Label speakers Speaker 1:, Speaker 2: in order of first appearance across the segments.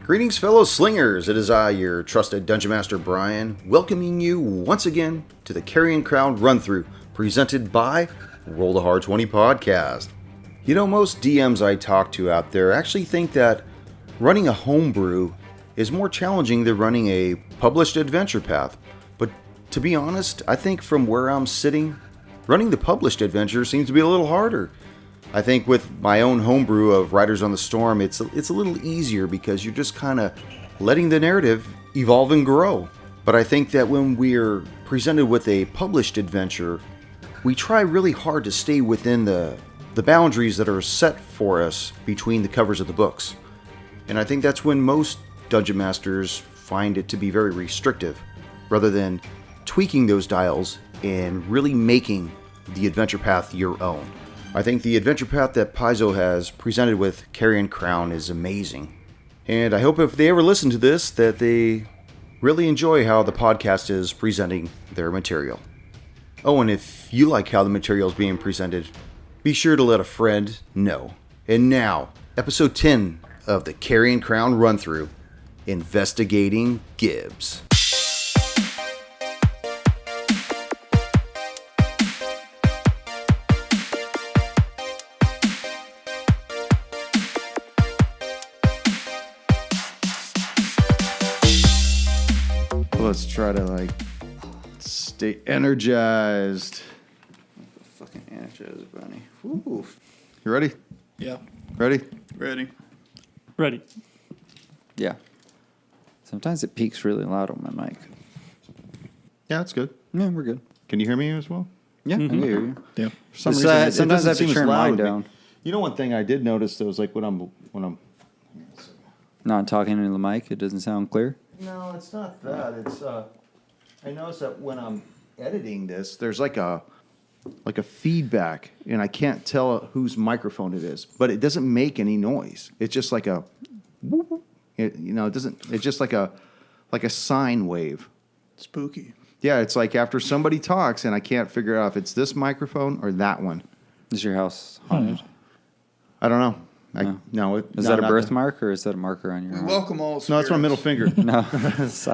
Speaker 1: Greetings, fellow slingers. It is I, your trusted Dungeon Master Brian, welcoming you once again to the Carrion Crowd Run-Through, presented by Roll the Hard 20 podcast. You know, most DMs I talk to out there actually think that running a homebrew is more challenging than running a published adventure path. But to be honest, I think from where I'm sitting, running the published adventure seems to be a little harder. I think with my own homebrew of Riders on the Storm, it's a little easier because you're just kind of letting the narrative evolve and grow. But I think that when we're presented with a published adventure, we try really hard to stay within the boundaries that are set for us between the covers of the books. And I think that's when most Dungeon Masters find it to be very restrictive, rather than tweaking those dials and really making the adventure path your own. I think the adventure path that Paizo has presented with Carrion Crown is amazing. And I hope if they ever listen to this, that they really enjoy how the podcast is presenting their material. Oh, and if you like how the material is being presented, be sure to let a friend know. And now, episode 10 of the Carrion Crown Run-Through, Investigating Gibs. Let's try to stay energized. Fucking energized, Bunny. Woo. You ready?
Speaker 2: Yeah.
Speaker 1: Ready?
Speaker 2: Ready.
Speaker 3: Yeah. Sometimes it peaks really loud on my mic.
Speaker 1: Yeah, that's good.
Speaker 3: Yeah, we're good.
Speaker 1: Can you hear me as well?
Speaker 3: Yeah, I can hear you.
Speaker 2: Yeah.
Speaker 1: For some
Speaker 3: It's,
Speaker 1: reason,
Speaker 3: sometimes I have
Speaker 1: doesn't
Speaker 3: to
Speaker 1: seem as
Speaker 3: turn
Speaker 1: loud
Speaker 3: mine
Speaker 1: with me.
Speaker 3: down.
Speaker 1: You know, one thing I did notice though is when I'm
Speaker 3: Not talking into the mic, it doesn't sound clear.
Speaker 1: No, it's not that. It's I notice that when I'm editing this, there's like a feedback, and I can't tell whose microphone it is, but it doesn't make any noise. It's just like a, it doesn't. It's just like a sine wave.
Speaker 2: Spooky.
Speaker 1: Yeah, it's like after somebody talks, and I can't figure out if it's this microphone or that one.
Speaker 3: Is your house haunted?
Speaker 1: I don't know.
Speaker 3: Is that a birthmark or is that a marker on your arm?
Speaker 2: Welcome all spirits.
Speaker 1: No, that's my middle finger.
Speaker 3: No.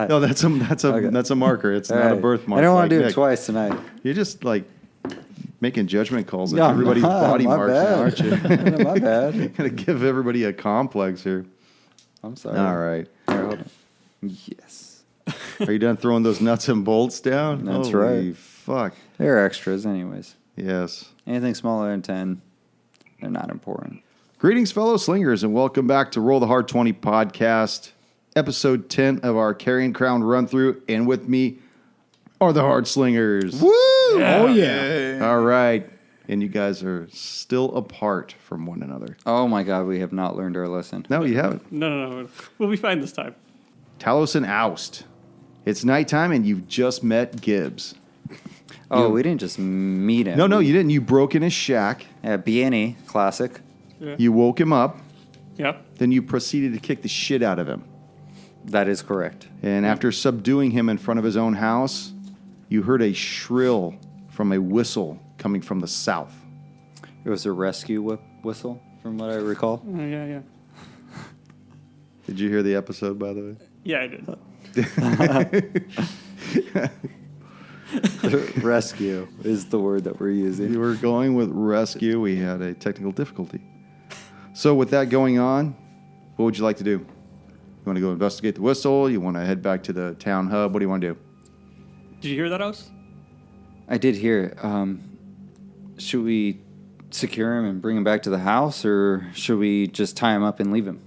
Speaker 1: No, that's a marker. It's not a birthmark.
Speaker 3: I don't want to do
Speaker 1: Nick.
Speaker 3: it twice tonight.
Speaker 1: You're just making judgment calls on
Speaker 3: No,
Speaker 1: everybody's body
Speaker 3: my
Speaker 1: marks,
Speaker 3: bad.
Speaker 1: now, aren't you?
Speaker 3: My bad.
Speaker 1: Gonna give everybody a complex here.
Speaker 3: I'm sorry.
Speaker 1: All right.
Speaker 3: Here, hold on. Yes.
Speaker 1: Are you done throwing those nuts and bolts down?
Speaker 3: That's
Speaker 1: Holy
Speaker 3: right.
Speaker 1: fuck.
Speaker 3: They're extras anyways.
Speaker 1: Yes.
Speaker 3: Anything smaller than 10, they're not important.
Speaker 1: Greetings, fellow slingers, and welcome back to Roll the Hard 20 podcast, episode 10 of our Carrion Crown run-through. And with me are the Hard Slingers.
Speaker 3: Woo!
Speaker 2: Yeah. Oh, yeah.
Speaker 1: All right. And you guys are still apart from one another.
Speaker 3: Oh my God, we have not learned our lesson.
Speaker 1: No, you haven't.
Speaker 2: No. We'll be fine this time.
Speaker 1: Talos and Oust. It's nighttime, and you've just met Gibs.
Speaker 3: Oh, we didn't just meet him.
Speaker 1: No, you didn't. You broke in his shack.
Speaker 3: B&E, classic.
Speaker 2: Yeah.
Speaker 1: You woke him up.
Speaker 2: Yeah.
Speaker 1: Then you proceeded to kick the shit out of him.
Speaker 3: That is correct.
Speaker 1: And after subduing him in front of his own house, you heard a shrill from a whistle coming from the south.
Speaker 3: It was a rescue whistle, from what I recall.
Speaker 2: Yeah.
Speaker 1: Did you hear the episode, by the way?
Speaker 2: Yeah, I did.
Speaker 3: Rescue is the word that we're using.
Speaker 1: You were going with rescue. We had a technical difficulty. So with that going on, what would you like to do? You want to go investigate the whistle? You want to head back to the town hub? What do you want to do?
Speaker 2: Did you hear that, Oust?
Speaker 3: I did hear it. Should we secure him and bring him back to the house, or should we just tie him up and leave him?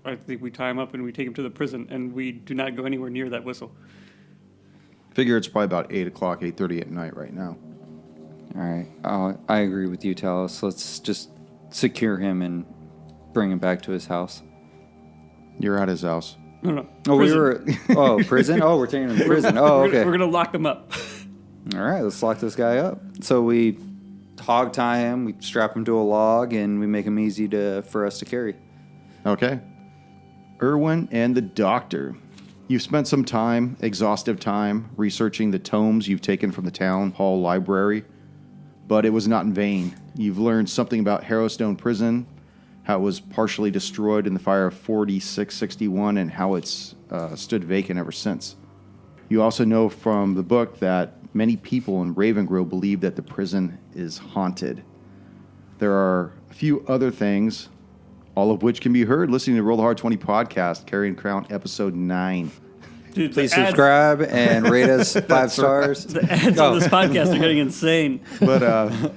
Speaker 2: I think we tie him up and we take him to the prison, and we do not go anywhere near that whistle.
Speaker 1: Figure it's probably about 8 o'clock, 8:30 at night right now.
Speaker 3: All right. I agree with you, Talos. Let's just secure him and bring him back to his house.
Speaker 1: You're at his house.
Speaker 2: No.
Speaker 3: Oh,
Speaker 2: Prison.
Speaker 3: Prison? Oh, we're taking him to prison. Oh, okay.
Speaker 2: We're gonna lock him up.
Speaker 3: All right, let's lock this guy up. So we hog tie him, we strap him to a log, and we make him easy for us to carry.
Speaker 1: Okay. Irwin and the doctor. You've spent some time, exhaustive time, researching the tomes you've taken from the town hall library, but it was not in vain. You've learned something about Harrowstone Prison, how it was partially destroyed in the fire of 4661, and how it's stood vacant ever since. You also know from the book that many people in Ravengrove believe that the prison is haunted. There are a few other things, all of which can be heard listening to Roll the Hard 20 podcast, Carrion Crown, episode 9.
Speaker 2: Dude,
Speaker 3: Please subscribe and rate us 5 stars.
Speaker 2: The ads on this podcast are getting insane.
Speaker 1: But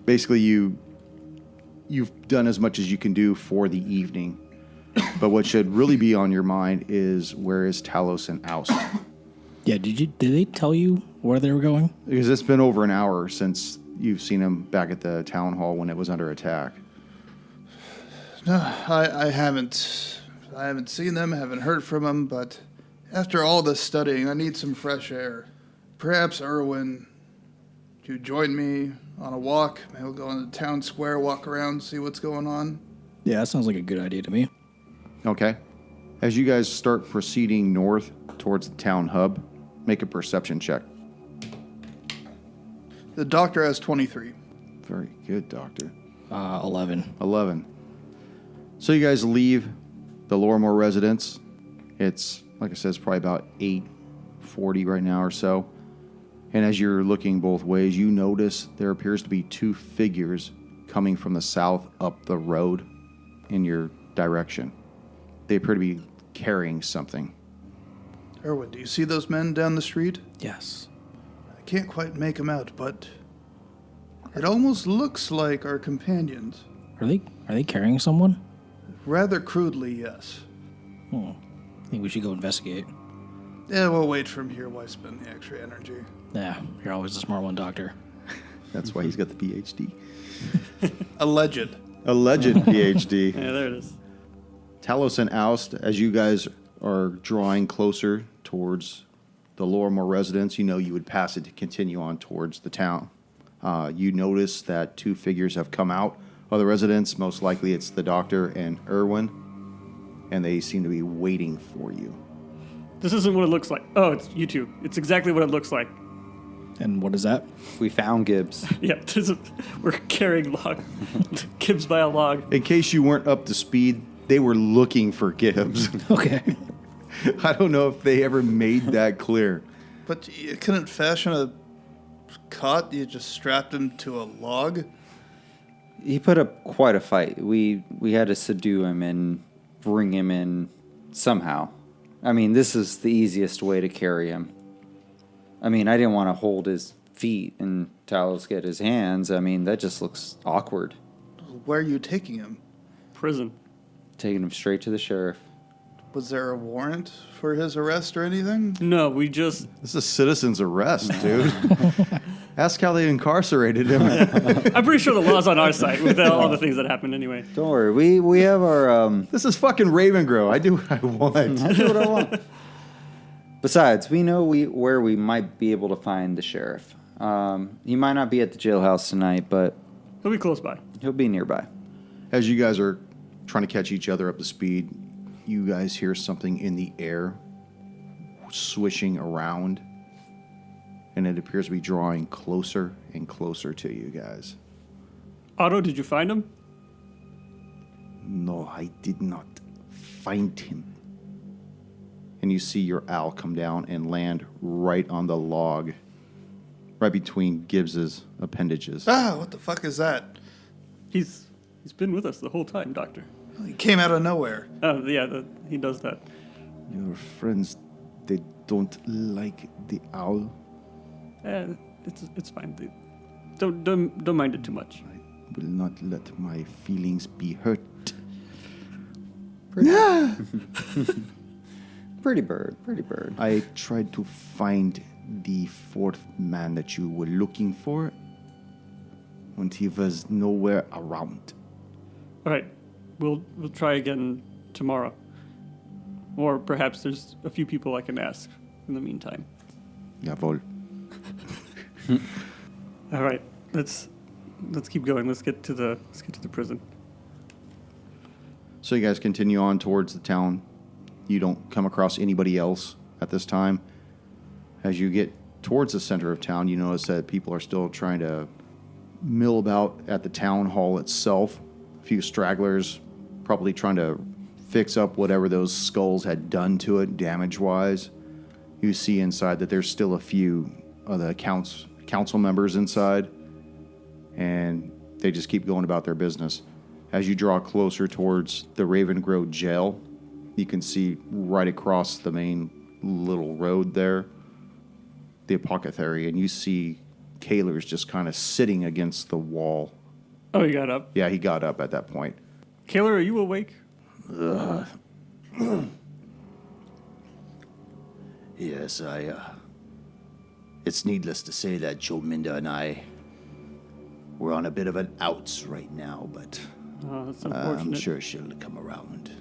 Speaker 1: basically, you've done as much as you can do for the evening. But what should really be on your mind is, where is Talos and Oust?
Speaker 4: Yeah, did they tell you where they were going?
Speaker 1: Because it's been over an hour since you've seen them back at the town hall when it was under attack.
Speaker 5: No, I haven't seen them, haven't heard from them, but after all this studying, I need some fresh air. Perhaps, Erwin, you join me on a walk? Maybe we'll go into the town square, walk around, see what's going on.
Speaker 4: Yeah, that sounds like a good idea to me.
Speaker 1: Okay. As you guys start proceeding north towards the town hub, make a perception check.
Speaker 5: The doctor has 23.
Speaker 1: Very good, Doctor.
Speaker 4: 11.
Speaker 1: 11. So you guys leave the Lorimore residence. It's, like I said, it's probably about 8:40 right now or so. And as you're looking both ways, you notice there appears to be 2 figures coming from the south up the road in your direction. They appear to be carrying something.
Speaker 5: Erwin, do you see those men down the street?
Speaker 4: Yes.
Speaker 5: I can't quite make them out, but it almost looks like our companions.
Speaker 4: Are they carrying someone?
Speaker 5: Rather crudely, yes.
Speaker 4: I think we should go investigate.
Speaker 5: Yeah, we'll wait from here. Why spend the extra energy?
Speaker 4: Yeah, you're always the smart one, Doctor.
Speaker 1: That's why he's got the PhD.
Speaker 5: Alleged.
Speaker 1: Alleged PhD.
Speaker 2: Yeah, there it is.
Speaker 1: Talos and Oust, as you guys are drawing closer towards the Lorimore residence, you know you would pass it to continue on towards the town. You notice that 2 figures have come out of the residence. Most likely it's the doctor and Erwin, and they seem to be waiting for you.
Speaker 2: This isn't what it looks like. Oh, it's you two. It's exactly what it looks like.
Speaker 4: And what is that?
Speaker 3: We found Gibs.
Speaker 2: Yeah, we're carrying log. Gibs by a log.
Speaker 1: In case you weren't up to speed, they were looking for Gibbs.
Speaker 4: Okay.
Speaker 1: I don't know if they ever made that clear.
Speaker 5: But you couldn't fashion a cot? You just strapped him to a log?
Speaker 3: He put up quite a fight. We had to subdue him and bring him in somehow. I mean, this is the easiest way to carry him. I mean, I didn't want to hold his feet and Talos get his hands. I mean, that just looks awkward.
Speaker 5: Where are you taking him?
Speaker 2: Prison.
Speaker 3: Taking him straight to the sheriff.
Speaker 5: Was there a warrant for his arrest or anything?
Speaker 2: No, we just...
Speaker 1: This is a citizen's arrest, dude. Ask how they incarcerated him.
Speaker 2: I'm pretty sure the law's on our side with all the things that happened anyway.
Speaker 3: Don't worry, we have our...
Speaker 1: This is fucking Ravengrove. I do what I want.
Speaker 3: I do what I want. Besides, we know where we might be able to find the sheriff. He might not be at the jailhouse tonight, but...
Speaker 2: He'll be close by.
Speaker 3: He'll be nearby.
Speaker 1: As you guys are trying to catch each other up to speed, you guys hear something in the air swishing around, and it appears to be drawing closer and closer to you guys.
Speaker 2: Otto, did you find him?
Speaker 1: No, I did not find him. And you see your owl come down and land right on the log, right between Gibbs's appendages.
Speaker 5: Ah, what the fuck is that?
Speaker 2: He's been with us the whole time, Doctor.
Speaker 5: He came out of nowhere.
Speaker 2: Oh, yeah, he does that.
Speaker 1: Your friends, they don't like the owl.
Speaker 2: It's fine. Don't mind it too much.
Speaker 1: I will not let my feelings be hurt.
Speaker 3: Pretty bird.
Speaker 1: I tried to find the 4th man that you were looking for, and he was nowhere around.
Speaker 2: All right, we'll try again tomorrow, or perhaps there's a few people I can ask in the meantime.
Speaker 1: Jawohl.
Speaker 2: All right, let's keep going. Let's get to the prison.
Speaker 1: So you guys continue on towards the town. You don't come across anybody else at this time. As you get towards the center of town, you notice that people are still trying to mill about at the town hall itself. A few stragglers, probably trying to fix up whatever those skulls had done to it damage-wise. You see inside that there's still a few of the council members inside, and they just keep going about their business. As you draw closer towards the Raven Grove jail, you can see right across the main little road there, the apothecary, and you see Kaler's just kind of sitting against the wall.
Speaker 2: Oh, he got up.
Speaker 1: Yeah, he got up at that point.
Speaker 2: Kaler, are you awake?
Speaker 6: Yes, it's needless to say that Joe Minda and I, we're on a bit of an outs right now, but
Speaker 2: Oh, that's unfortunate.
Speaker 6: I'm sure she'll come around.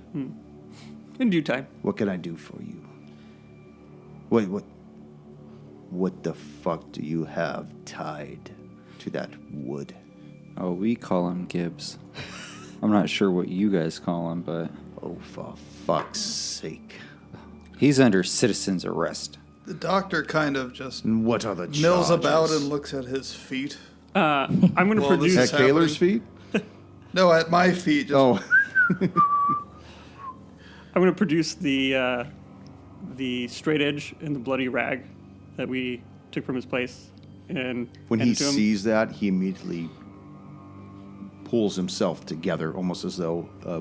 Speaker 2: In due time.
Speaker 6: What can I do for you? What the fuck do you have tied to that wood?
Speaker 3: Oh, we call him Gibs. I'm not sure what you guys call him, but
Speaker 6: Oh, for fuck's sake.
Speaker 3: he's under citizen's arrest.
Speaker 5: The doctor kind of just
Speaker 6: And what are the charges?
Speaker 5: mills about and looks at his feet.
Speaker 2: I'm going to
Speaker 5: Well, this
Speaker 2: produce.
Speaker 5: is
Speaker 1: At Kaler's feet?
Speaker 5: No, at my feet. Just,
Speaker 1: Oh,
Speaker 2: I'm going to produce the straight edge and the bloody rag that we took from his place, and
Speaker 1: when
Speaker 2: hand
Speaker 1: he
Speaker 2: it to him.
Speaker 1: sees that, he immediately pulls himself together, almost as though a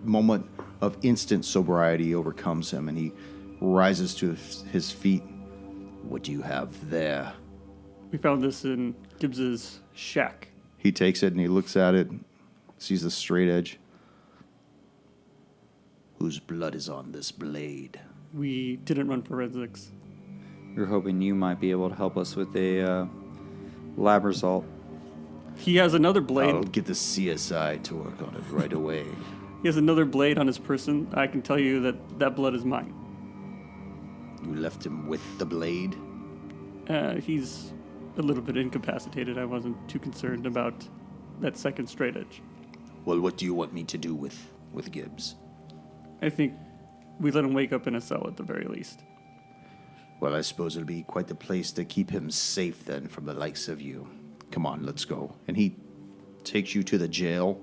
Speaker 1: moment of instant sobriety overcomes him, and he rises to his feet.
Speaker 6: What do you have there?
Speaker 2: We found this in Gibbs's shack.
Speaker 1: He takes it and he looks at it, sees the straight edge.
Speaker 6: Whose blood is on this blade?
Speaker 2: We didn't run forensics.
Speaker 3: We're hoping you might be able to help us with a lab result.
Speaker 2: He has another blade.
Speaker 6: I'll get the CSI to work on it right away.
Speaker 2: He has another blade on his person. I can tell you that that blood is mine.
Speaker 6: You left him with the blade?
Speaker 2: He's a little bit incapacitated. I wasn't too concerned about that second straight edge.
Speaker 6: Well, what do you want me to do with Gibbs?
Speaker 2: I think we let him wake up in a cell at the very least.
Speaker 6: Well, I suppose it'll be quite the place to keep him safe then from the likes of you. Come on, let's go.
Speaker 1: And he takes you to the jail.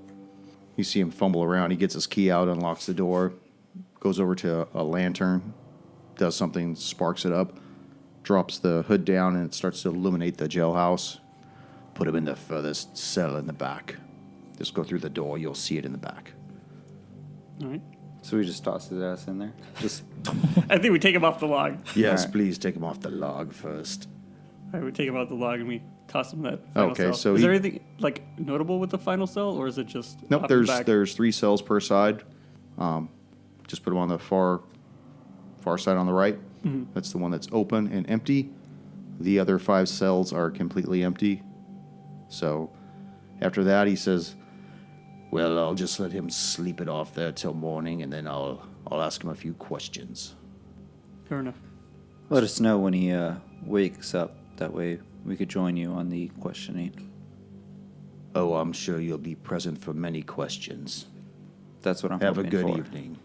Speaker 1: You see him fumble around. He gets his key out, unlocks the door, goes over to a lantern, does something, sparks it up, drops the hood down, and it starts to illuminate the jailhouse.
Speaker 6: Put him in the furthest cell in the back.
Speaker 1: Just go through the door. You'll see it in the back.
Speaker 2: All right.
Speaker 3: So we just toss his ass in there. Just
Speaker 2: I think we take him off the log.
Speaker 6: Yes,
Speaker 3: Alright.
Speaker 6: please take him off the log first.
Speaker 2: I would take him off the log and we toss him in that final
Speaker 1: Okay,
Speaker 2: cell.
Speaker 1: so
Speaker 2: is there
Speaker 1: he-
Speaker 2: anything like notable with the final cell, or is it just
Speaker 1: Nope,
Speaker 2: off the
Speaker 1: there's
Speaker 2: back?
Speaker 1: 3 cells per side. Just put them on the far side on the right. That's the one that's open and empty. The other 5 cells are completely empty. So after that, he says,
Speaker 6: Well, I'll just let him sleep it off there till morning, and then I'll ask him a few questions.
Speaker 2: Fair enough.
Speaker 3: let us know when he wakes up. That way we could join you on the questioning.
Speaker 6: Oh, I'm sure you'll be present for many questions.
Speaker 3: That's what I'm
Speaker 6: Have a
Speaker 3: hoping
Speaker 6: good
Speaker 3: for.
Speaker 6: evening.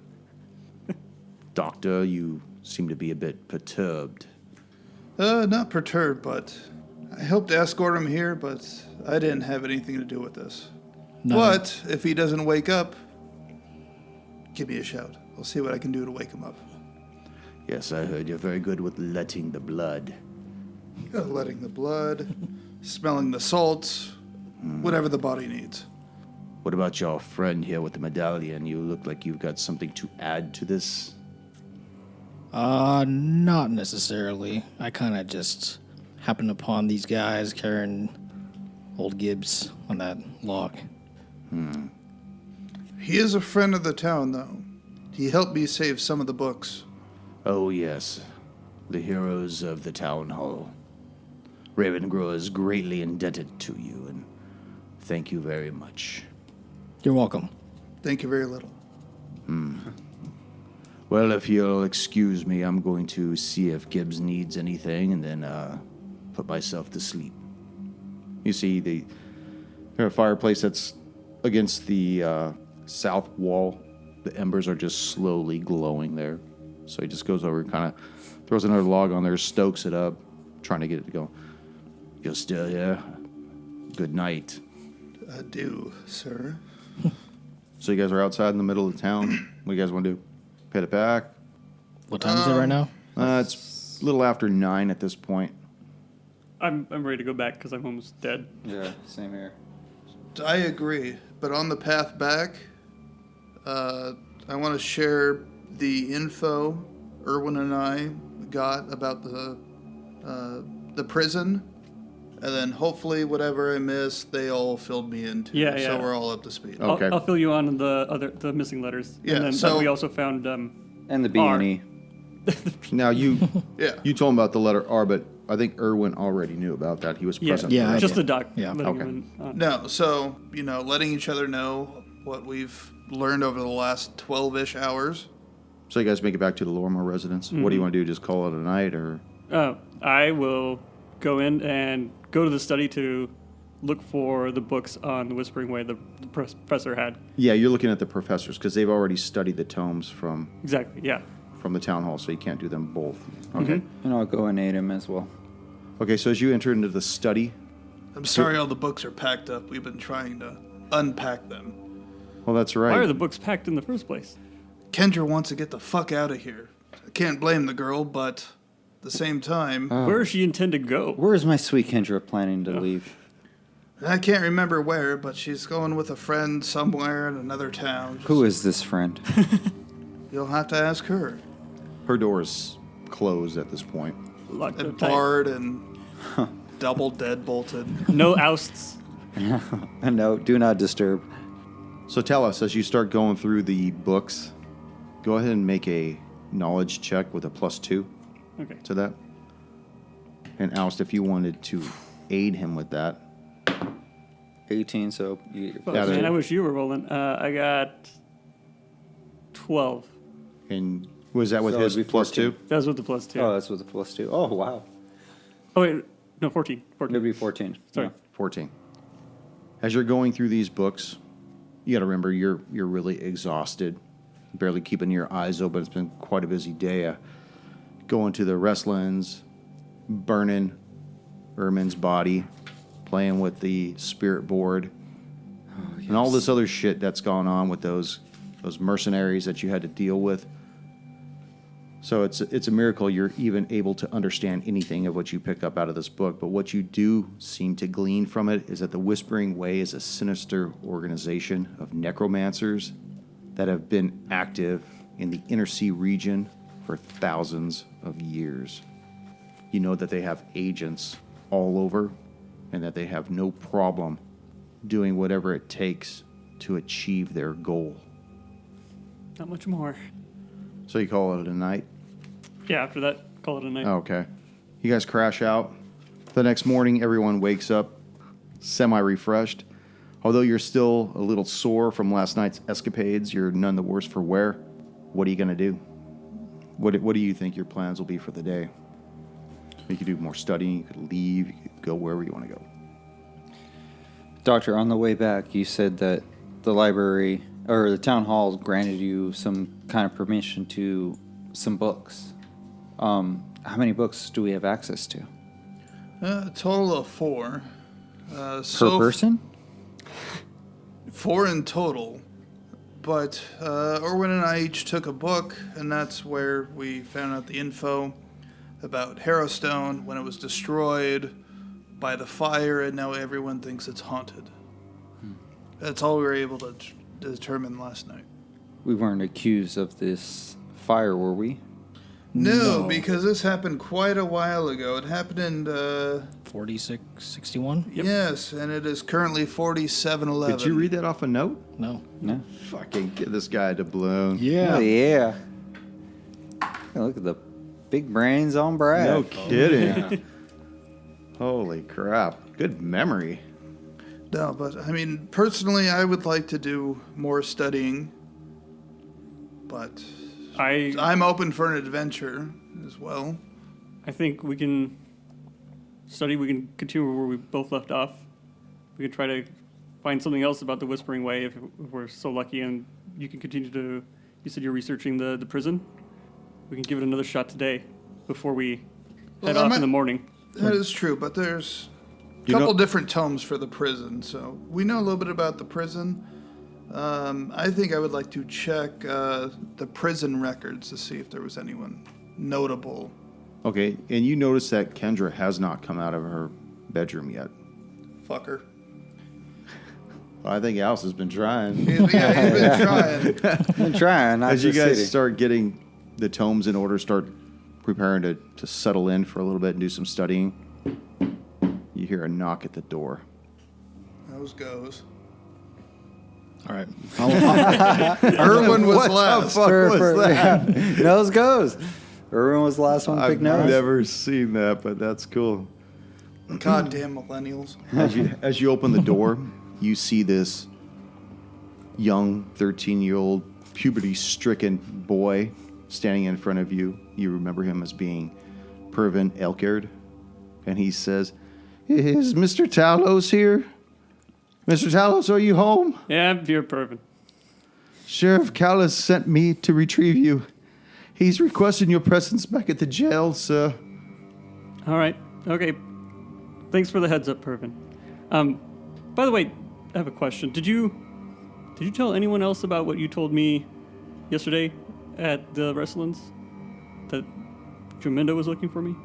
Speaker 6: Doctor, you seem to be a bit perturbed.
Speaker 5: Not perturbed, but I helped escort him here, but I didn't have anything to do with this.
Speaker 4: No.
Speaker 5: But if he doesn't wake up, give me a shout. I'll see what I can do to wake him up.
Speaker 6: Yes, I heard you're very good with letting the blood.
Speaker 5: Letting the blood, smelling the salts, whatever the body needs.
Speaker 6: What about your friend here with the medallion? You look like you've got something to add to this.
Speaker 4: Not necessarily. I kind of just happened upon these guys carrying old Gibbs on that log.
Speaker 5: He is a friend of the town, though. He helped me save some of the books.
Speaker 6: Oh, yes. The heroes of the town hall. Ravengrow is greatly indebted to you, and thank you very much.
Speaker 4: You're welcome.
Speaker 5: Thank you very little.
Speaker 6: Well, if you'll excuse me, I'm going to see if Gibbs needs anything, and then put myself to sleep.
Speaker 1: you see the fireplace that's against the south wall. The embers are just slowly glowing there. So he just goes over and kind of throws another log on there, stokes it up, trying to get it to go.
Speaker 6: You're still here? Good night.
Speaker 5: Adieu, sir.
Speaker 1: So you guys are outside in the middle of the town. What do you guys want to do? Head it back?
Speaker 4: What time is it right now?
Speaker 1: It's a little after 9 at this point.
Speaker 2: I'm ready to go back because I'm almost dead.
Speaker 3: Yeah, same here.
Speaker 5: I agree, but on the path back, I want to share the info Erwin and I got about the prison, and then hopefully whatever I missed, they all filled me in too.
Speaker 2: Yeah,
Speaker 5: So
Speaker 2: yeah.
Speaker 5: we're all up to speed.
Speaker 1: Oh. Okay.
Speaker 2: I'll fill you on the missing letters.
Speaker 5: Yeah,
Speaker 2: And then
Speaker 5: so-
Speaker 2: we also found
Speaker 3: And the
Speaker 2: R.
Speaker 3: B&E.
Speaker 1: Now, you
Speaker 5: Yeah.
Speaker 1: you told him about the letter R, but I think Erwin already knew about that. He was present.
Speaker 4: Yeah,
Speaker 1: for
Speaker 4: I
Speaker 1: it.
Speaker 2: just
Speaker 4: did.
Speaker 2: the doc.
Speaker 4: Yeah.
Speaker 2: letting
Speaker 1: Okay.
Speaker 2: him in on.
Speaker 5: No, so, letting each other know what we've learned over the last 12-ish hours.
Speaker 1: So you guys make it back to the Lorimer residence. What do you want to do? Just call it a night, or
Speaker 2: I will go in and go to the study to look for the books on the Whispering Way the professor had.
Speaker 1: yeah, you're looking at the professors because they've already studied the tomes from
Speaker 2: Exactly, yeah.
Speaker 1: the town hall, so you can't do them both. Okay.
Speaker 3: And I'll go and aid him as well.
Speaker 1: Okay. So as you enter into the study,
Speaker 5: I'm sorry all the books are packed up. We've been trying to unpack them.
Speaker 1: well, that's right.
Speaker 2: Why are the books packed in the first place?
Speaker 5: Kendra wants to get the fuck out of here. I can't blame the girl, but at the same time,
Speaker 2: Where does she intend to go?
Speaker 3: Where is my sweet Kendra planning to leave?
Speaker 5: I can't remember where, but she's going with a friend somewhere in another town.
Speaker 3: Who is this friend?
Speaker 5: You'll have to ask her.
Speaker 1: Her door is closed at this point.
Speaker 2: Locked
Speaker 5: And
Speaker 2: up tight.
Speaker 5: barred and double deadbolted.
Speaker 2: No ousts.
Speaker 3: No, do not disturb.
Speaker 1: So tell us, as you start going through the books, go ahead and make a knowledge check with a +2
Speaker 2: Okay.
Speaker 1: to that. And Oust, if you wanted to aid him with that.
Speaker 3: 18, so you get your
Speaker 2: Fuck,
Speaker 1: Yeah,
Speaker 2: man,
Speaker 1: they-
Speaker 2: I wish you were rolling. I got 12.
Speaker 1: And was that with
Speaker 3: So
Speaker 1: his
Speaker 3: it'd be
Speaker 1: +2?
Speaker 2: That was with the +2.
Speaker 3: Oh, that's with the +2. Oh, wow.
Speaker 2: Oh, wait. No, 14. 14.
Speaker 3: It'd be 14.
Speaker 2: Sorry.
Speaker 3: Yeah.
Speaker 1: 14. As you're going through these books, you got to remember you're really exhausted, barely keeping your eyes open. It's been quite a busy day. Going to the wrestlings, burning Ermin's body, playing with the spirit board, and all this other shit that's gone on with those mercenaries that you had to deal with. So it's a miracle you're even able to understand anything of what you pick up out of this book. But what you do seem to glean from it is that the Whispering Way is a sinister organization of necromancers that have been active in the Inner Sea region for thousands of years. You know that they have agents all over and that they have no problem doing whatever it takes to achieve their goal.
Speaker 2: Not much more.
Speaker 1: So you call it a night?
Speaker 2: Yeah, after that, call it a night.
Speaker 1: Okay. You guys crash out. The next morning, everyone wakes up semi-refreshed. Although you're still a little sore from last night's escapades, you're none the worse for wear. What are you going to do? What do you think your plans will be for the day? You could do more studying. You could leave. You could go wherever you want to go.
Speaker 3: Doctor, on the way back, you said that the library or the town hall granted you some kind of permission to some books. How many books do we have access to?
Speaker 5: A total of 4.
Speaker 3: Per person?
Speaker 5: 4 in total. But Erwin and I each took a book, and that's where we found out the info about Harrowstone when it was destroyed by the fire, and now everyone thinks it's haunted. That's all we were able to determine last night.
Speaker 3: We weren't accused of this fire, were we?
Speaker 5: No, because this happened quite a while ago. It happened in
Speaker 4: 4661?
Speaker 5: yes, and it is currently 4711.
Speaker 1: Did you read that off a note?
Speaker 4: No.
Speaker 3: No.
Speaker 1: Fucking get this guy to blown.
Speaker 3: Oh, yeah. Look at the big brains on Brad.
Speaker 1: No kidding. Holy crap. Good memory.
Speaker 5: No, but I mean, personally, I would like to do more studying, but I'm open for an adventure as well.
Speaker 2: I think we can study. We can continue where we both left off. We can try to find something else about the Whispering Way if we're so lucky, and you can continue to. You said you're researching the prison. We can give it another shot today before we head off in the morning.
Speaker 5: That is true, but there's a
Speaker 1: You
Speaker 5: couple
Speaker 1: know-
Speaker 5: different tomes for the prison, so we know a little bit about the prison. I think I would like to check the prison records to see if there was anyone notable.
Speaker 1: Okay, and you notice that Kendra has not come out of her bedroom yet.
Speaker 5: Fucker.
Speaker 1: Well, I think Alice has been trying.
Speaker 5: He's been trying.
Speaker 3: I'm trying. Not
Speaker 1: As you
Speaker 3: just
Speaker 1: guys
Speaker 3: sitting.
Speaker 1: start getting the tomes in order, start preparing to settle in for a little bit and do some studying, you hear a knock at the door.
Speaker 5: Those goes.
Speaker 4: All right.
Speaker 5: Erwin was last.
Speaker 3: Nose goes. Erwin was the last one to pick
Speaker 1: I've
Speaker 3: nose.
Speaker 1: never seen that, but that's cool.
Speaker 5: Goddamn millennials.
Speaker 1: As you open the door, you see this young 13-year-old puberty-stricken boy standing in front of you. You remember him as being Pervin Elkerd. And he says, "Is Mr. Talos here? Mr. Talos, are you home?
Speaker 2: Yeah, you're perfect.
Speaker 1: Sheriff Callis sent me to retrieve you. He's requesting your presence back at the jail, sir."
Speaker 2: All right. Okay. Thanks for the heads up, Pervin. By the way, I have a question. Did you tell anyone else about what you told me yesterday at the Wrestlin's? That Jominda was looking for me?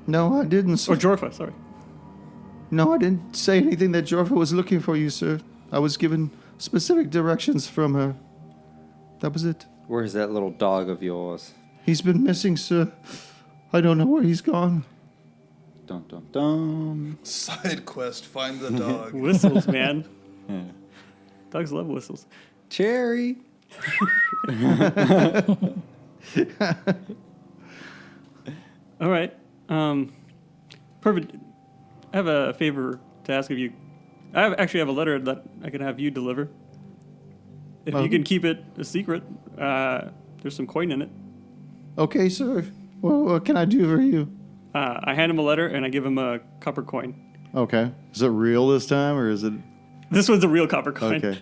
Speaker 1: No, I didn't, sir.
Speaker 2: Or Jorfa, sorry.
Speaker 1: No, I didn't say anything that Jorfa was looking for you, sir. I was given specific directions from her. That was it.
Speaker 3: Where's that little dog of yours?
Speaker 1: He's been missing, sir. I don't know where he's gone.
Speaker 3: Dum dum dum.
Speaker 5: Side quest, find the dog.
Speaker 2: Whistles, man.
Speaker 3: Yeah.
Speaker 2: Dogs love whistles.
Speaker 3: Cherry.
Speaker 2: All right. Perfect. I have a favor to ask of you. Actually have a letter that I can have you deliver. If you can keep it a secret, there's some coin in it.
Speaker 1: Okay, sir. Well, what can I do for you?
Speaker 2: I hand him a letter and I give him a copper coin.
Speaker 1: Okay. Is it real this time, or is it...
Speaker 2: This one's a real copper coin.
Speaker 1: Okay.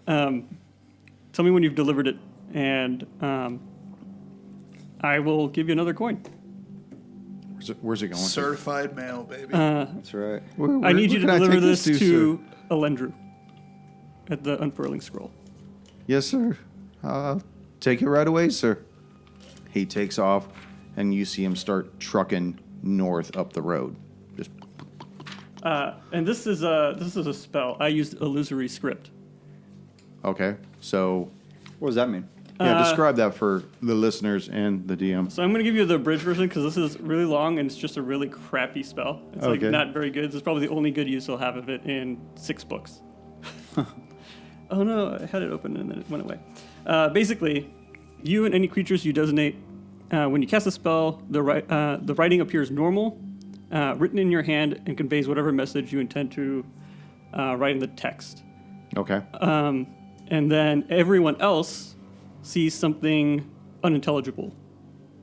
Speaker 2: Tell me when you've delivered it, and I will give you another coin.
Speaker 1: Where's it going?
Speaker 5: Certified mail, baby.
Speaker 3: That's right.
Speaker 2: I need you to
Speaker 1: Where can I
Speaker 2: deliver
Speaker 1: take
Speaker 2: this to
Speaker 1: sir?
Speaker 2: Elendru at the Unfurling Scroll.
Speaker 1: Yes, sir. I'll take it right away, sir. He takes off, and you see him start trucking north up the road. Just
Speaker 2: And this is a spell. I used illusory script.
Speaker 1: okay. So
Speaker 3: What does that mean?
Speaker 1: yeah, describe that for the listeners and the DM.
Speaker 2: So I'm going to give you the abridged version because this is really long and it's just a really crappy spell. It's like
Speaker 1: Okay.
Speaker 2: not very good. This is probably the only good use I'll have of it in 6 books. Oh no, I had it open and then it went away. Basically, you and any creatures you designate, when you cast a spell, the writing appears normal, written in your hand, and conveys whatever message you intend to write in the text.
Speaker 1: Okay.
Speaker 2: And then everyone else sees something unintelligible.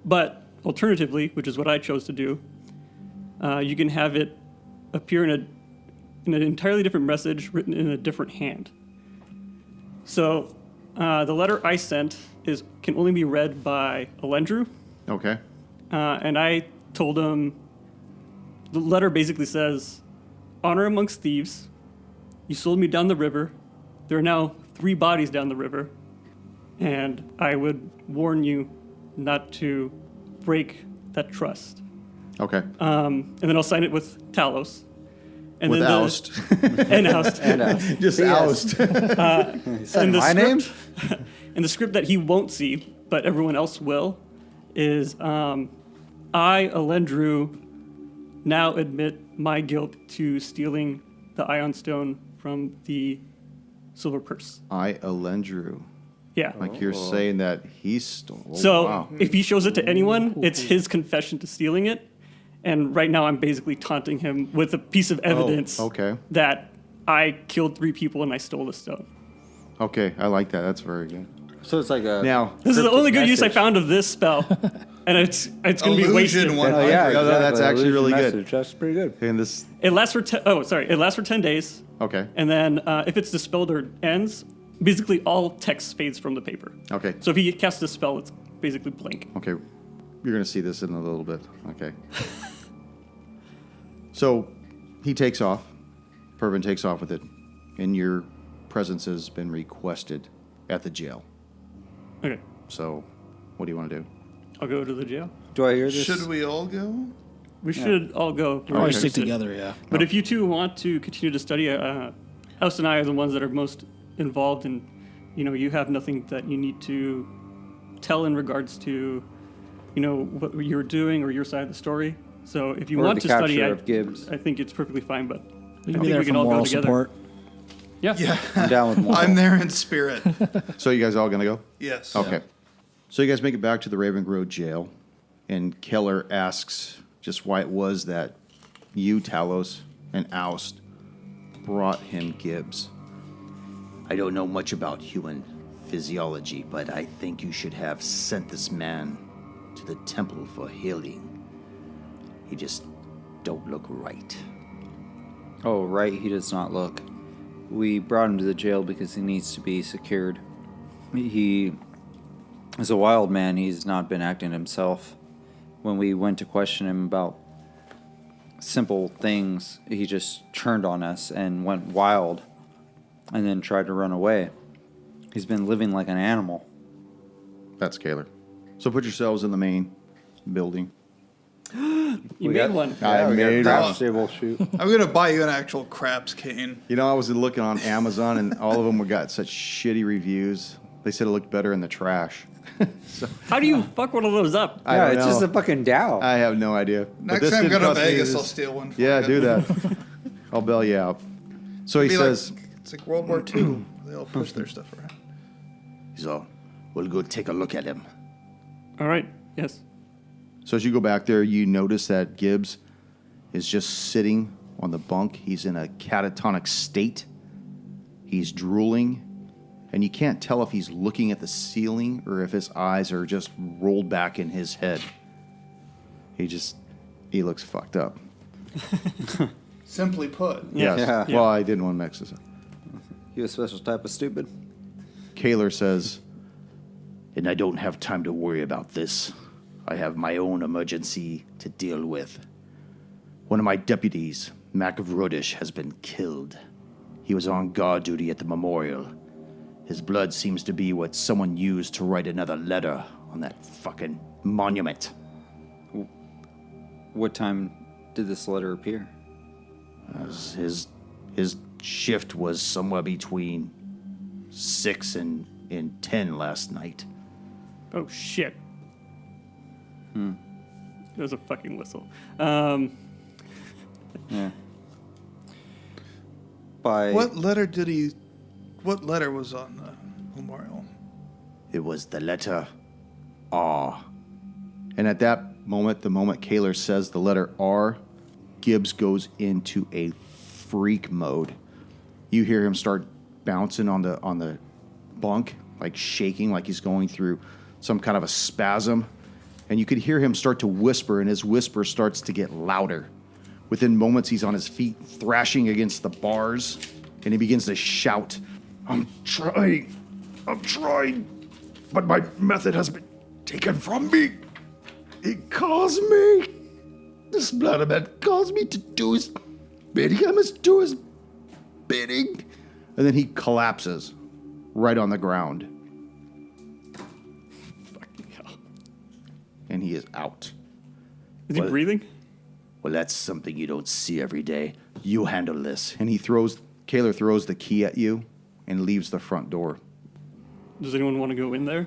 Speaker 2: But alternatively, which is what I chose to do, you can have it appear in an entirely different message written in a different hand. So the letter I sent can only be read by Elendru,
Speaker 1: Okay.
Speaker 2: and I told him the letter basically says, "Honor amongst thieves. You sold me down the river. There are now 3 bodies down the river. And I would warn you not to break that trust."
Speaker 1: Okay.
Speaker 2: And then I'll sign it with Talos. And
Speaker 1: With
Speaker 2: then
Speaker 1: oust.
Speaker 2: And oust.
Speaker 1: Just
Speaker 3: Yes.
Speaker 1: oust.
Speaker 2: And the
Speaker 3: my name?
Speaker 2: script, and the script that he won't see, but everyone else will, is I, Elendru, now admit my guilt to stealing the Ion Stone from the Silver Purse.
Speaker 1: I, Elendru.
Speaker 2: Yeah.
Speaker 1: Like you're saying that he stole. Oh,
Speaker 2: So
Speaker 1: wow.
Speaker 2: if he shows it to anyone, it's his confession to stealing it. And right now I'm basically taunting him with a piece of evidence
Speaker 1: okay.
Speaker 2: that I killed 3 people and I stole the stone.
Speaker 1: Okay, I like that. That's very good.
Speaker 3: So it's like a.
Speaker 1: Now,
Speaker 2: This is the only good use I
Speaker 3: message.
Speaker 2: found of this spell. And it's going to be
Speaker 5: Illusion
Speaker 2: wasted.
Speaker 5: 100.
Speaker 3: Oh yeah,
Speaker 1: No, that's
Speaker 3: exactly.
Speaker 1: actually really
Speaker 3: Illusion
Speaker 1: good.
Speaker 3: message. That's pretty good.
Speaker 1: and this.
Speaker 2: It lasts for it lasts for 10 days.
Speaker 1: Okay.
Speaker 2: And then if it's dispelled or ends, basically all text fades from the paper.
Speaker 1: Okay.
Speaker 2: So if he casts a spell, it's basically blank.
Speaker 1: Okay. You're going to see this in a little bit. Okay. So he takes off. Pervin takes off with it. and your presence has been requested at the jail.
Speaker 2: Okay,
Speaker 1: So, what do you want to do?
Speaker 2: I'll go to the jail.
Speaker 3: Do I hear this?
Speaker 5: Should we all go?
Speaker 2: We should all go. We're
Speaker 4: Always stick
Speaker 2: interested.
Speaker 4: together, yeah.
Speaker 2: But if you two want to continue to study, House and I are the ones that are most involved, and you have nothing that you need to tell in regards to, what you're doing or your side of the story. So if you
Speaker 3: Or
Speaker 2: want
Speaker 3: the
Speaker 2: to study,
Speaker 3: capture of Gibbs.
Speaker 2: I think it's perfectly fine. But
Speaker 4: We
Speaker 2: I
Speaker 4: can be
Speaker 2: think
Speaker 4: there
Speaker 2: we
Speaker 4: for
Speaker 2: can all go
Speaker 4: moral
Speaker 2: together.
Speaker 4: support.
Speaker 2: Yeah.
Speaker 5: Yeah,
Speaker 3: I'm down with more.
Speaker 5: I'm there in spirit.
Speaker 1: So, you guys all going to go?
Speaker 5: Yes.
Speaker 1: Okay. So, you guys make it back to the Raven Grove jail, and Keller asks just why it was that you, Talos, and Oust brought him Gibbs.
Speaker 6: I don't know much about human physiology, but I think you should have sent this man to the temple for healing. He just don't look right.
Speaker 3: Oh, right, he does not look. We brought him to the jail because he needs to be secured. He is a wild man. He's not been acting himself. When we went to question him about simple things, he just turned on us and went wild and then tried to run away. He's been living like an animal.
Speaker 1: That's Keller. So, put yourselves in the main building.
Speaker 2: You made one.
Speaker 1: I made
Speaker 3: Craps
Speaker 1: one.
Speaker 3: table shoot.
Speaker 5: I'm gonna buy you an actual craps cane.
Speaker 1: You know, I was looking on Amazon, and all of them got such shitty reviews. They said it looked better in the trash.
Speaker 2: How do you fuck one of those up?
Speaker 1: I
Speaker 3: Yeah,
Speaker 1: don't
Speaker 3: it's
Speaker 1: know.
Speaker 3: just a fucking Dow.
Speaker 1: I have no idea. But
Speaker 5: Next
Speaker 1: this
Speaker 5: time I
Speaker 1: didn't
Speaker 5: go to
Speaker 1: cost me
Speaker 5: Vegas,
Speaker 1: this-
Speaker 5: I'll steal one.
Speaker 1: Yeah, do that. I'll bail you out. So he
Speaker 5: Be
Speaker 1: says,
Speaker 5: it's like World War II. They all push their stuff around.
Speaker 6: So, we'll go take a look at him.
Speaker 2: All right. Yes.
Speaker 1: so as you go back there, you notice that Gibbs is just sitting on the bunk. He's in a catatonic state. He's drooling, and you can't tell if he's looking at the ceiling or if his eyes are just rolled back in his head. He looks fucked up.
Speaker 5: Simply put.
Speaker 2: Yeah.
Speaker 1: Yes.
Speaker 3: Yeah.
Speaker 1: Well, I didn't want to mix this up.
Speaker 3: You a special type of stupid?
Speaker 1: Kaler says,
Speaker 6: And I don't have time to worry about this. I have my own emergency to deal with. One of my deputies, Mac Rodish, has been killed. He was on guard duty at the memorial. His blood seems to be what someone used to write another letter on that fucking monument.
Speaker 3: What time did this letter appear?
Speaker 6: His shift was somewhere between 6 and 10 last night.
Speaker 2: Oh shit. It was a fucking whistle.
Speaker 3: Yeah. By
Speaker 5: What letter was on the memorial?
Speaker 6: It was the letter R.
Speaker 1: and at that moment, the moment Kaler says the letter R, Gibbs goes into a freak mode. You hear him start bouncing on the bunk, like shaking, like he's going through some kind of a spasm. And you could hear him start to whisper, and his whisper starts to get louder. Within moments, he's on his feet, thrashing against the bars, and he begins to shout, I'm trying, but my method has been taken from me. He calls me. This blood man calls me to do his bidding. I must do his bidding. And then he collapses right on the ground.
Speaker 2: Fucking hell.
Speaker 1: And he is out.
Speaker 2: Is he
Speaker 6: What?
Speaker 2: breathing?
Speaker 6: Well, that's something you don't see every day. You handle this.
Speaker 1: And Kaler throws the key at you and leaves the front door.
Speaker 2: Does anyone want to go in there?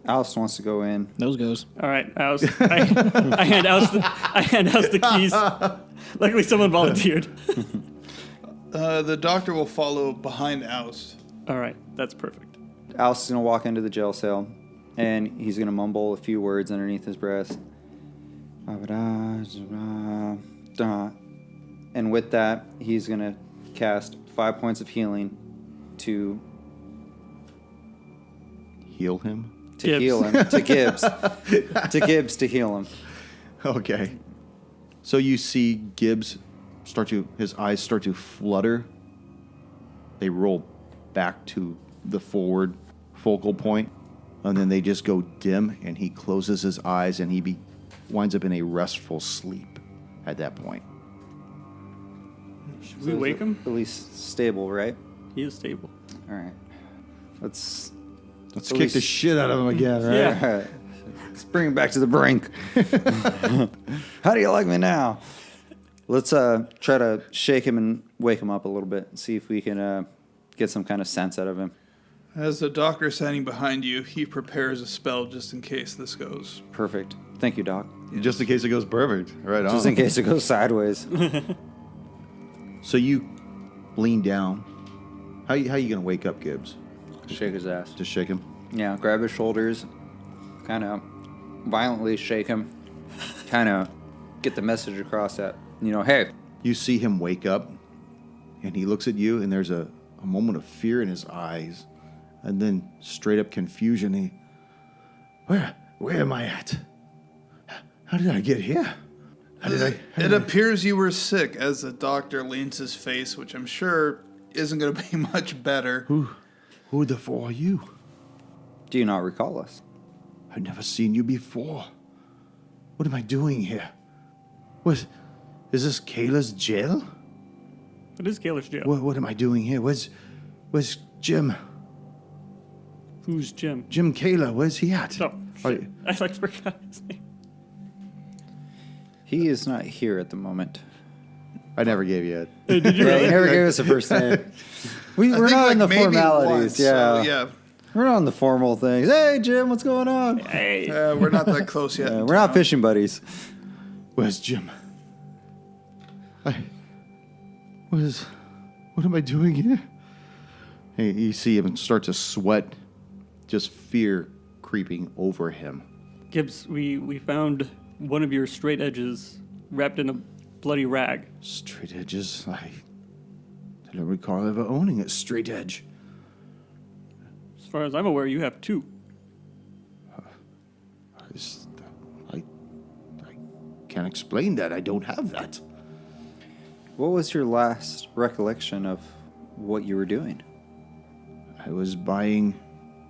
Speaker 3: Alice wants to go in.
Speaker 4: Those goes.
Speaker 2: All right, I hand out the keys. Luckily, someone volunteered.
Speaker 5: The doctor will follow behind Oust.
Speaker 2: All right, that's perfect.
Speaker 3: Alice is going to walk into the jail cell, and he's going to mumble a few words underneath his breath. And with that, he's going to cast 5 points of healing to
Speaker 1: Heal him?
Speaker 2: Gibbs.
Speaker 3: heal him. To Gibbs. To Gibbs to heal him.
Speaker 1: Okay. So you see Gibbs his eyes start to flutter. They roll back to the forward focal point, and then they just go dim, and he closes his eyes, and he winds up in a restful sleep at that point.
Speaker 2: Should we wake him?
Speaker 3: At least stable, right?
Speaker 2: He is stable.
Speaker 3: All right. Let's
Speaker 1: Let's
Speaker 3: at
Speaker 1: kick the
Speaker 3: least-
Speaker 1: shit out of him again, right?
Speaker 2: Yeah.
Speaker 3: All right. Let's bring him back to the brink. How do you like me now? Let's try to shake him and wake him up a little bit and see if we can get some kind of sense out of him.
Speaker 5: As the doctor standing behind you, he prepares a spell just in case this goes.
Speaker 3: Perfect. Thank you, Doc.
Speaker 1: Just in case it goes perfect. Right on.
Speaker 3: Just in case it goes sideways.
Speaker 1: So you lean down. How you going to wake up Gibbs?
Speaker 3: Shake his ass.
Speaker 1: Just shake him?
Speaker 3: Yeah, grab his shoulders, kind of violently shake him, kind of get the message across that, hey.
Speaker 1: You see him wake up, and he looks at you, and there's a moment of fear in his eyes, and then straight up confusion. Where am I at? How did I get here?
Speaker 5: It appears you were sick as the doctor leans his face, which I'm sure isn't going to be much better.
Speaker 1: Who the fuck are you?
Speaker 3: Do you not recall us?
Speaker 1: I've never seen you before. What am I doing here? Is this Kayla's jail?
Speaker 2: It is Kaler's jail.
Speaker 1: What am I doing here? Where's Jim?
Speaker 2: Who's Jim?
Speaker 1: Jim Kayla, where's he at?
Speaker 2: Oh,
Speaker 1: Are
Speaker 2: shit.
Speaker 1: you-
Speaker 2: I forgot his name.
Speaker 3: He is not here at the moment.
Speaker 1: I never gave you it.
Speaker 2: Did you
Speaker 3: Yeah, he
Speaker 2: really?
Speaker 3: never gave us a first name. We're
Speaker 5: I think,
Speaker 3: not in the
Speaker 5: maybe
Speaker 3: formalities.
Speaker 5: once,
Speaker 3: Yeah.
Speaker 5: so, yeah.
Speaker 3: We're not on the formal things. Hey, Jim, what's going on?
Speaker 2: Hey.
Speaker 5: We're not that close yet.
Speaker 3: We're not fishing buddies.
Speaker 1: Where's Jim? What am I doing here? Hey, you see him start to sweat, just fear creeping over him.
Speaker 2: Gibbs, we found one of your straight edges wrapped in a bloody rag.
Speaker 1: Straight edges. I don't recall ever owning a straight edge.
Speaker 2: As far as I'm aware, you have two.
Speaker 1: I can't explain that. I don't have that.
Speaker 3: What was your last recollection of what you were doing?
Speaker 1: I was buying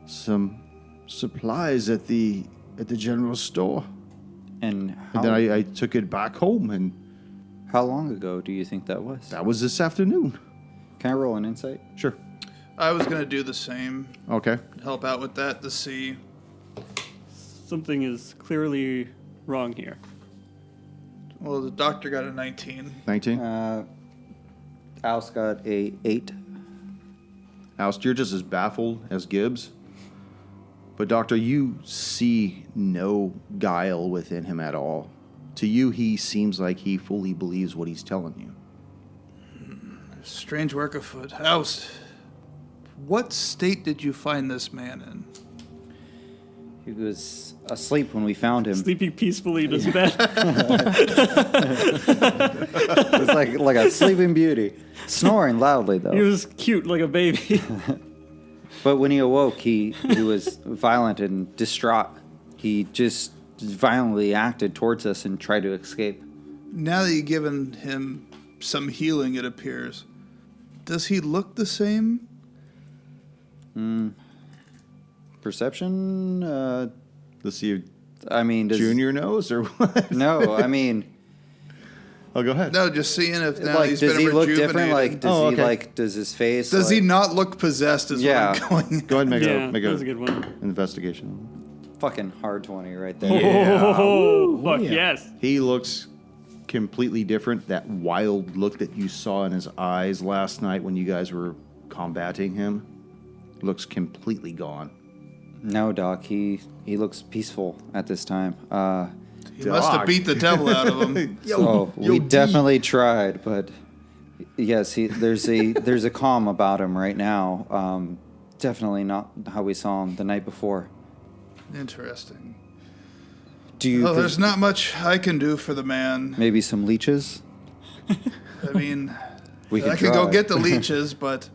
Speaker 1: some supplies at the general store.
Speaker 3: And
Speaker 1: And then I took it back home, and
Speaker 3: how long ago do you think that was?
Speaker 1: that was this afternoon.
Speaker 3: Can I roll an insight?
Speaker 1: Sure.
Speaker 5: I was going to do the same,
Speaker 1: Okay.
Speaker 5: help out with that to see.
Speaker 2: Something is clearly wrong here.
Speaker 5: Well, the doctor got a 19.
Speaker 1: 19.
Speaker 3: Al's got a 8.
Speaker 1: Alice, you're just as baffled as Gibbs. But, Doctor, you see no guile within him at all. To you, he seems like he fully believes what he's telling you.
Speaker 5: Strange work afoot. House, what state did you find this man in?
Speaker 3: He was asleep when we found him.
Speaker 2: Sleeping peacefully in his bed.
Speaker 3: It was like a sleeping beauty. Snoring loudly, though.
Speaker 2: He was cute like a baby.
Speaker 3: But when he awoke, he was violent and distraught. He just violently acted towards us and tried to escape.
Speaker 5: Now that you've given him some healing, it appears, does he look the same?
Speaker 3: Perception?
Speaker 1: Let's see if
Speaker 3: I mean, does...
Speaker 1: Junior knows or what?
Speaker 3: No, I mean...
Speaker 1: Oh, go ahead.
Speaker 5: No, just seeing if now
Speaker 3: like,
Speaker 5: he's
Speaker 3: does
Speaker 5: been
Speaker 3: he look
Speaker 5: rejuvenated.
Speaker 3: different? Like, does
Speaker 1: Oh,
Speaker 3: he
Speaker 1: okay.
Speaker 3: like? Does his face?
Speaker 5: Does he
Speaker 3: like,
Speaker 5: not look possessed? Is
Speaker 3: Yeah.
Speaker 5: what I'm going.
Speaker 1: Go ahead and
Speaker 2: yeah,
Speaker 1: make
Speaker 2: that was a
Speaker 1: a
Speaker 2: good one.
Speaker 1: investigation.
Speaker 3: fucking hard 20 right there?
Speaker 2: Oh, fuck
Speaker 4: yeah.
Speaker 2: yes.
Speaker 1: He looks completely different. That wild look that you saw in his eyes last night when you guys were combating him looks completely gone.
Speaker 3: No, Doc. He looks peaceful at this time.
Speaker 5: He must have beat the devil out of him.
Speaker 3: So we definitely tried, but yes, there's a calm about him right now. Definitely not how we saw him the night before.
Speaker 5: Interesting.
Speaker 3: Do you
Speaker 5: Well, there's not much I can do for the man.
Speaker 3: maybe some leeches?
Speaker 5: I mean,
Speaker 3: We
Speaker 5: I
Speaker 3: could
Speaker 5: could go
Speaker 3: try.
Speaker 5: get the leeches, but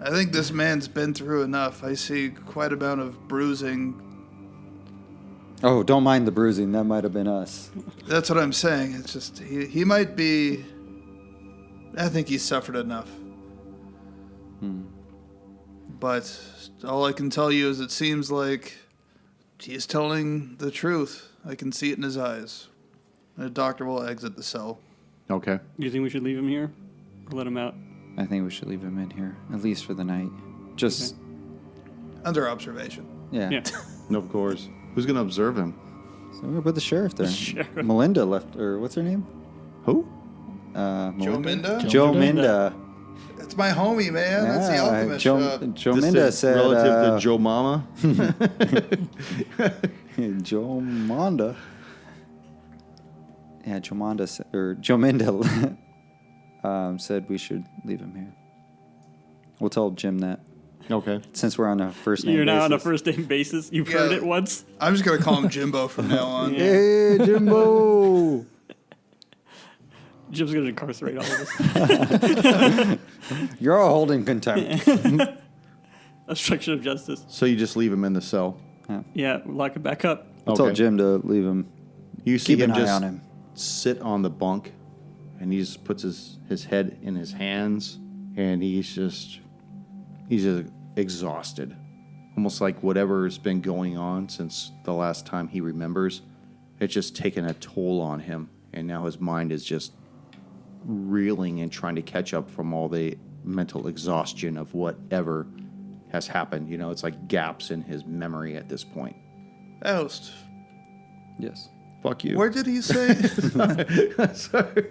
Speaker 5: I think this man's been through enough. I see quite a amount of bruising.
Speaker 3: Oh, don't mind the bruising. That might have been us.
Speaker 5: That's what I'm saying. It's just he might be. I think he's suffered enough. But all I can tell you is it seems like he's telling the truth. I can see it in his eyes. The doctor will exit the cell.
Speaker 1: Okay.
Speaker 2: Do you think we should leave him here or let him out?
Speaker 3: I think we should leave him in here, at least for the night. Just,
Speaker 5: Under observation.
Speaker 3: yeah.
Speaker 2: Yeah.
Speaker 1: Of course. Who's going to observe him?
Speaker 3: So we're going to put the sheriff there.
Speaker 2: Sheriff.
Speaker 3: Melinda left, or what's her name?
Speaker 1: Who?
Speaker 5: Joe Minda?
Speaker 3: Joe
Speaker 2: Minda.
Speaker 3: Minda.
Speaker 5: It's my homie, man. That's the Alchemist shop.
Speaker 3: Joe
Speaker 1: This
Speaker 3: Minda
Speaker 1: is
Speaker 3: said...
Speaker 1: relative to Joe Mama.
Speaker 3: Joe Monda. Yeah, Joe Minda said we should leave him here. We'll tell Jim that.
Speaker 1: Okay.
Speaker 3: Since we're on a first name
Speaker 2: You're
Speaker 3: basis.
Speaker 2: now on a first name basis. You've heard
Speaker 5: Yeah.
Speaker 2: it once.
Speaker 5: I'm just going to call him Jimbo from now on.
Speaker 2: Yeah.
Speaker 3: Hey, Jimbo!
Speaker 2: Jim's going to incarcerate all of us.
Speaker 3: You're all holding contempt.
Speaker 2: Obstruction of justice.
Speaker 1: So you just leave him in the cell.
Speaker 2: Yeah, lock it back up.
Speaker 3: I told Jim to leave him.
Speaker 1: You see
Speaker 3: Keep
Speaker 1: him
Speaker 3: an eye
Speaker 1: just
Speaker 3: on him.
Speaker 1: sit on the bunk, and he just puts his head in his hands, and he's just exhausted. Almost like whatever's been going on since the last time he remembers, it's just taken a toll on him, and now his mind is just reeling and trying to catch up from all the mental exhaustion of whatever has happened. You know, it's like gaps in his memory at this point.
Speaker 5: Oust.
Speaker 3: Yes.
Speaker 1: Fuck you.
Speaker 5: Where did he say?
Speaker 1: Sorry.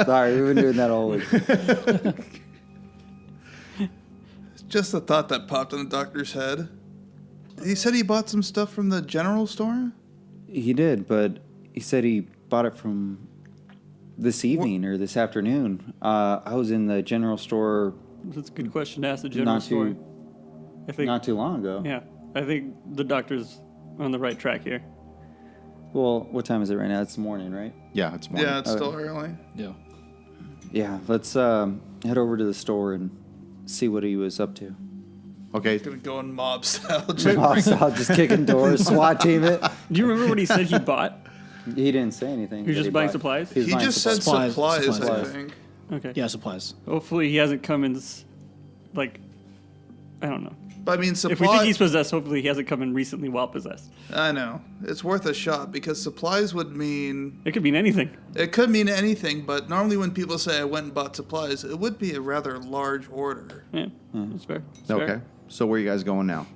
Speaker 3: Sorry, we've been doing that all week.
Speaker 5: Just a thought that popped in the doctor's head. He said he bought some stuff from the general store?
Speaker 3: He did, but he said he bought it from this evening or this afternoon. I was in the general store
Speaker 2: That's a good question to ask the general store. I think,
Speaker 3: not too long ago.
Speaker 2: yeah, I think the doctor's on the right track here.
Speaker 3: Well, what time is it right now? It's morning, right?
Speaker 1: Yeah, it's morning.
Speaker 5: Yeah, it's still early.
Speaker 4: Yeah.
Speaker 3: Yeah, let's head over to the store and see what he was up to.
Speaker 1: Okay.
Speaker 5: Gonna go in mob style.
Speaker 3: Hostile, just kicking doors, SWAT team it.
Speaker 2: Do you remember what he said he bought?
Speaker 3: He didn't say anything.
Speaker 2: He was
Speaker 3: that
Speaker 2: just
Speaker 3: he
Speaker 2: buying
Speaker 3: bought.
Speaker 2: supplies?
Speaker 3: He was
Speaker 5: He
Speaker 3: buying
Speaker 5: just said
Speaker 3: supplies.
Speaker 5: supplies, I
Speaker 4: Supplies.
Speaker 5: think.
Speaker 2: Okay.
Speaker 4: Yeah, supplies.
Speaker 2: Hopefully he hasn't come in, like, I don't know.
Speaker 5: But I mean,
Speaker 2: If we think
Speaker 5: supplies.
Speaker 2: he's possessed, hopefully he hasn't come in recently while possessed.
Speaker 5: I know. It's worth a shot because supplies would mean.
Speaker 2: It could mean anything.
Speaker 5: It could mean anything, but normally when people say I went and bought supplies, it would be a rather large order.
Speaker 2: Yeah, that's fair. That's
Speaker 1: Okay.
Speaker 2: fair.
Speaker 1: So where are you guys going now?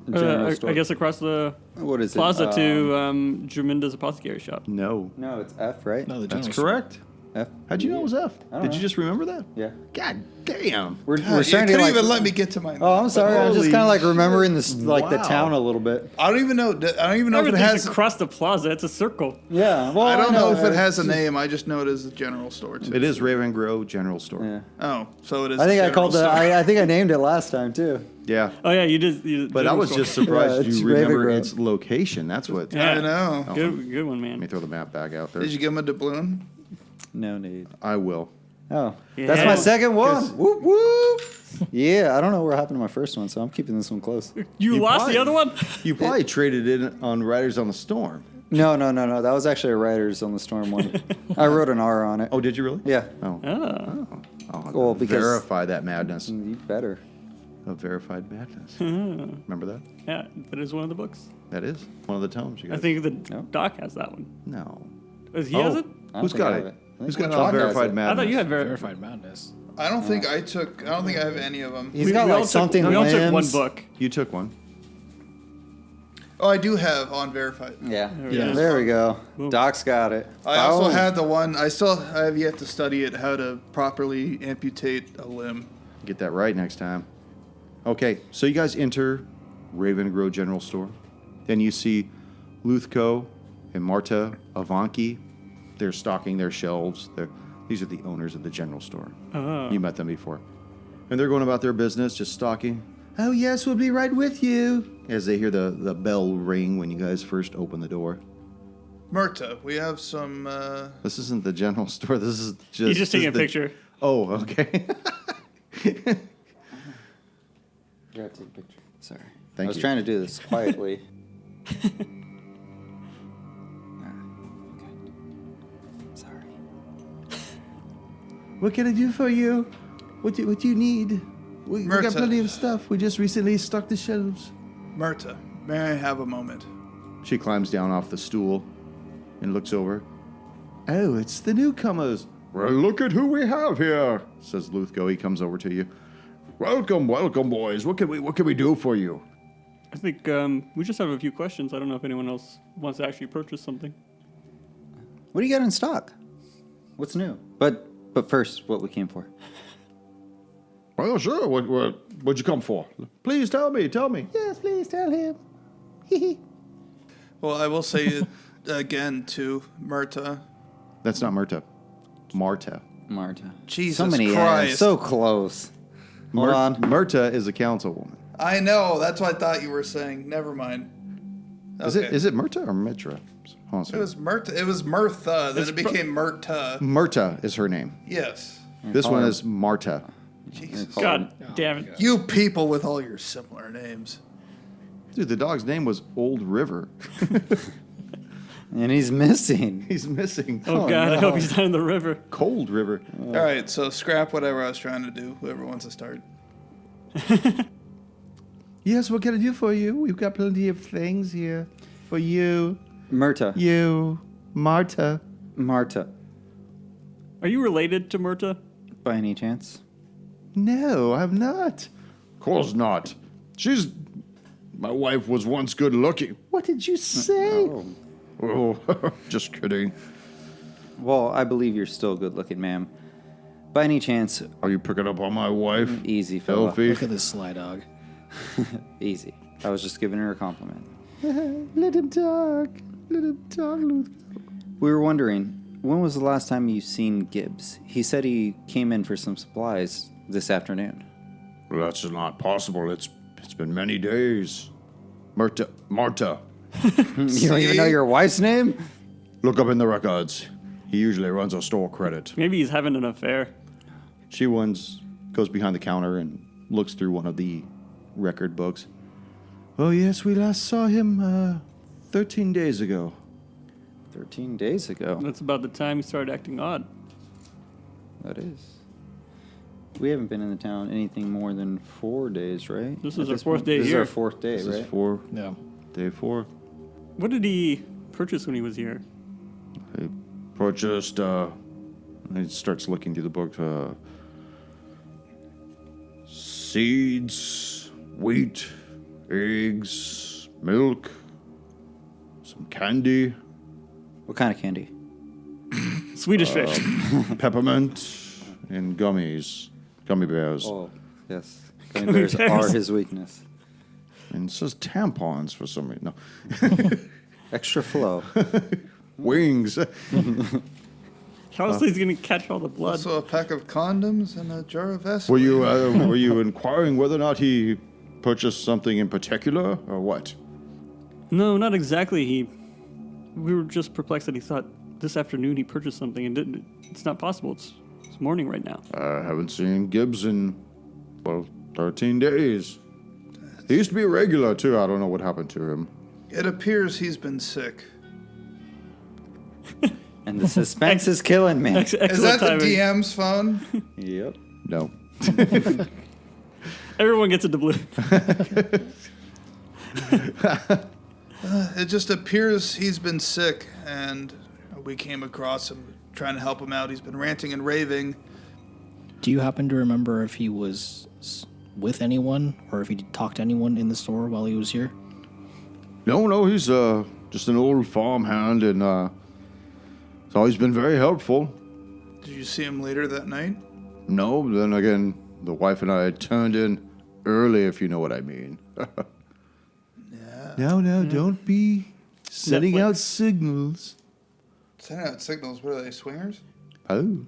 Speaker 3: The general store.
Speaker 2: I guess across the
Speaker 3: What is
Speaker 2: plaza
Speaker 3: it?
Speaker 2: to Jerminda's apothecary shop.
Speaker 1: No.
Speaker 3: No, it's F, right?
Speaker 4: No, the
Speaker 1: That's
Speaker 4: general store.
Speaker 1: correct.
Speaker 3: F.
Speaker 1: How'd you know it was F?
Speaker 3: I don't
Speaker 1: Did
Speaker 3: know.
Speaker 1: you just remember that?
Speaker 3: Yeah.
Speaker 1: God damn.
Speaker 3: We're
Speaker 5: God, you
Speaker 3: starting
Speaker 5: couldn't
Speaker 3: to
Speaker 5: even let me get to my.
Speaker 3: Oh, I'm sorry. I was just
Speaker 1: Holy
Speaker 3: kind of like remembering this, like the
Speaker 1: Wow.
Speaker 3: town a little bit.
Speaker 5: I don't even know. I don't even know if it
Speaker 2: Everything's
Speaker 5: has.
Speaker 2: across the plaza. It's a circle.
Speaker 3: Yeah. Well,
Speaker 5: I don't know if it
Speaker 3: I-
Speaker 5: has a name. I just know it is the general store. Too.
Speaker 1: It is Raven Grove General Store.
Speaker 3: Yeah.
Speaker 5: Oh, so it is.
Speaker 3: I think
Speaker 5: the
Speaker 3: I called the.
Speaker 5: general store.
Speaker 3: I think I named it last time too.
Speaker 1: Yeah.
Speaker 2: Oh yeah, you did.
Speaker 1: But I was just surprised
Speaker 3: Yeah, it's
Speaker 1: you remember
Speaker 3: Raven Grove.
Speaker 1: its location. That's what.
Speaker 2: Yeah.
Speaker 5: I know.
Speaker 2: Good one,
Speaker 1: Let me
Speaker 2: man.
Speaker 1: throw the map back out there.
Speaker 5: Did you give him a doubloon?
Speaker 3: No need.
Speaker 1: I will.
Speaker 3: Oh,
Speaker 2: Yeah.
Speaker 3: that's my second one.
Speaker 1: 'Cause-
Speaker 3: Whoop whoop. Yeah, I don't know what happened to my first one, so I'm keeping this one close.
Speaker 2: You lost
Speaker 1: probably-
Speaker 2: the other one.
Speaker 1: You probably traded it on Riders on the Storm.
Speaker 3: No. That was actually a Riders on the Storm one. I wrote an R on it.
Speaker 1: Oh, did you really?
Speaker 3: Yeah.
Speaker 1: Oh.
Speaker 2: Oh.
Speaker 1: I'll have
Speaker 3: Well,
Speaker 1: to
Speaker 3: because-
Speaker 1: verify that madness.
Speaker 3: You better.
Speaker 1: A verified madness. Remember that?
Speaker 2: Yeah, that is one of the books.
Speaker 1: That is one of the tomes. You
Speaker 2: I
Speaker 1: guys.
Speaker 2: think the
Speaker 3: No.
Speaker 2: doc has that one.
Speaker 1: No.
Speaker 2: He has it?
Speaker 3: I don't
Speaker 1: Who's
Speaker 3: think I
Speaker 1: got
Speaker 3: have
Speaker 1: it?
Speaker 3: I
Speaker 1: Who's
Speaker 3: think
Speaker 1: got
Speaker 3: Doc has
Speaker 1: unverified
Speaker 3: it.
Speaker 1: madness?
Speaker 2: I thought you had
Speaker 4: Verified madness.
Speaker 5: I don't think I took. I don't think I have any of them.
Speaker 3: He's got like something
Speaker 2: We all took one
Speaker 3: limbs.
Speaker 2: book.
Speaker 1: You took one.
Speaker 5: Oh, I do have on verified.
Speaker 3: Yeah.
Speaker 2: we go.
Speaker 3: There we go.
Speaker 2: Boom.
Speaker 3: Doc's got it.
Speaker 5: I also
Speaker 3: Oh.
Speaker 5: had the one. I have yet to study it. How to properly amputate a limb.
Speaker 1: Get that right next time. Okay, so you guys enter Raven Grove General Store. Then you see Luthko and Marta Avanki. They're stocking their shelves. These are the owners of the general store.
Speaker 2: Oh.
Speaker 1: You met them before. And they're going about their business, just stocking. Oh, yes, we'll be right with you. As they hear the bell ring when you guys first open the door.
Speaker 5: Murta, we have some.
Speaker 1: This isn't the general store. This is just...
Speaker 2: He's just taking a
Speaker 1: the-
Speaker 2: picture.
Speaker 1: Oh, okay.
Speaker 3: Grab take a picture. Sorry.
Speaker 1: Thank
Speaker 3: I was
Speaker 1: you.
Speaker 3: trying to do this quietly. Sorry.
Speaker 1: What can I do for you? What do you need? We got
Speaker 5: Murta.
Speaker 1: plenty of stuff. We just recently stocked the shelves.
Speaker 5: Murta, may I have a moment?
Speaker 1: She climbs down off the stool and looks over. Oh, it's the newcomers. Well, look at who we have here, says Luthgo. He comes over to you. Welcome, boys. What can we do for you?
Speaker 2: I think we just have a few questions. I don't know if anyone else wants to actually purchase something.
Speaker 3: What do you got in stock? What's new? But first, what we came for.
Speaker 1: Well, sure. What'd you come for? Please tell me.
Speaker 6: Yes, please tell him.
Speaker 5: Well, I will say it again to Myrta.
Speaker 1: That's not Myrta. Marta.
Speaker 3: Marta.
Speaker 5: Jesus
Speaker 3: so many
Speaker 5: Christ.
Speaker 3: M's. So close. Hold on.
Speaker 1: Myrta is a councilwoman.
Speaker 5: I know. That's what I thought you were saying. Never mind. Okay.
Speaker 1: Is it Myrta or Mitra? Hold on a
Speaker 5: It
Speaker 1: second.
Speaker 5: was Myrta. It was Mirtha. Then it became Myrta.
Speaker 1: Myrta is her name.
Speaker 5: Yes.
Speaker 1: This one is Marta.
Speaker 5: Jesus.
Speaker 2: God damn it.
Speaker 5: You people with all your similar names.
Speaker 1: Dude, the dog's name was Old River.
Speaker 3: And he's missing.
Speaker 1: He's missing.
Speaker 2: Oh, God, I hope he's not in the river.
Speaker 1: Cold River.
Speaker 5: All right, so scrap whatever I was trying to do. Whoever wants to start.
Speaker 1: Yes, what can I do for you? We've got plenty of things here for you.
Speaker 3: Myrta.
Speaker 1: You, Marta.
Speaker 3: Marta.
Speaker 2: Are you related to Myrta?
Speaker 3: By any chance?
Speaker 1: No, I'm not. Of course not. My wife was once good looking. What did you say? Oh, just kidding.
Speaker 3: Well, I believe you're still good looking, ma'am. By any chance,
Speaker 1: Are you picking up on my wife?
Speaker 3: easy, fella.
Speaker 1: Elfie?
Speaker 4: Look at this sly dog.
Speaker 3: Easy. I was just giving her a compliment.
Speaker 1: Let him talk. Let him talk, Luthgo.
Speaker 3: We were wondering, when was the last time you seen Gibs? He said he came in for some supplies this afternoon.
Speaker 1: Well, that's not possible. It's been many days. Marta.
Speaker 3: You don't even know your wife's name?
Speaker 1: Look up in the records. He usually runs a store credit.
Speaker 2: Maybe he's having an affair.
Speaker 1: She goes behind the counter and looks through one of the record books. Oh, yes, we last saw him 13 days ago.
Speaker 3: 13 days ago.
Speaker 2: That's about the time he started acting odd.
Speaker 3: That is. We haven't been in the town anything more than 4 days, right?
Speaker 2: This is
Speaker 3: At
Speaker 2: our fourth day
Speaker 3: This
Speaker 2: here.
Speaker 3: is our fourth day,
Speaker 1: This
Speaker 3: right?
Speaker 1: is
Speaker 4: Yeah.
Speaker 1: day 4.
Speaker 2: What did he purchase when he was here?
Speaker 1: He purchased, he starts looking through the book, seeds, wheat, eggs, milk, some candy,
Speaker 3: What kind of candy?
Speaker 2: Swedish fish.
Speaker 1: peppermint, and gummy bears.
Speaker 3: Oh, yes. Gummy bears are his weakness.
Speaker 1: And it says tampons for some reason. No.
Speaker 3: Extra flow.
Speaker 1: Wings.
Speaker 2: How else is he going to catch all the blood?
Speaker 5: Also a pack of condoms and a jar of Vaseline.
Speaker 1: Were you inquiring whether or not he purchased something in particular, or what?
Speaker 2: No, not exactly. We were just perplexed that he thought this afternoon he purchased something and didn't. It's not possible. It's morning right now.
Speaker 1: I haven't seen Gibs in, 13 days. He used to be a regular, too. I don't know what happened to him.
Speaker 5: It appears he's been sick.
Speaker 3: And the suspense is killing me.
Speaker 5: Is that
Speaker 2: Excellent
Speaker 5: the
Speaker 2: timing.
Speaker 5: DM's phone?
Speaker 3: Yep.
Speaker 1: No.
Speaker 2: Everyone gets it to blue.
Speaker 5: It just appears he's been sick, and we came across him trying to help him out. He's been ranting and raving.
Speaker 4: Do you happen to remember if he was with anyone or if he talked to anyone in the store while he was here?
Speaker 1: No, he's just an old farmhand, and he's always been very helpful.
Speaker 5: Did you see him later that night?
Speaker 1: No, then again, the wife and I turned in early, if you know what I mean.
Speaker 5: Yeah.
Speaker 1: No, don't be sending
Speaker 2: Netflix.
Speaker 1: out signals.
Speaker 5: Sending out signals. What are they, swingers?
Speaker 1: Oh.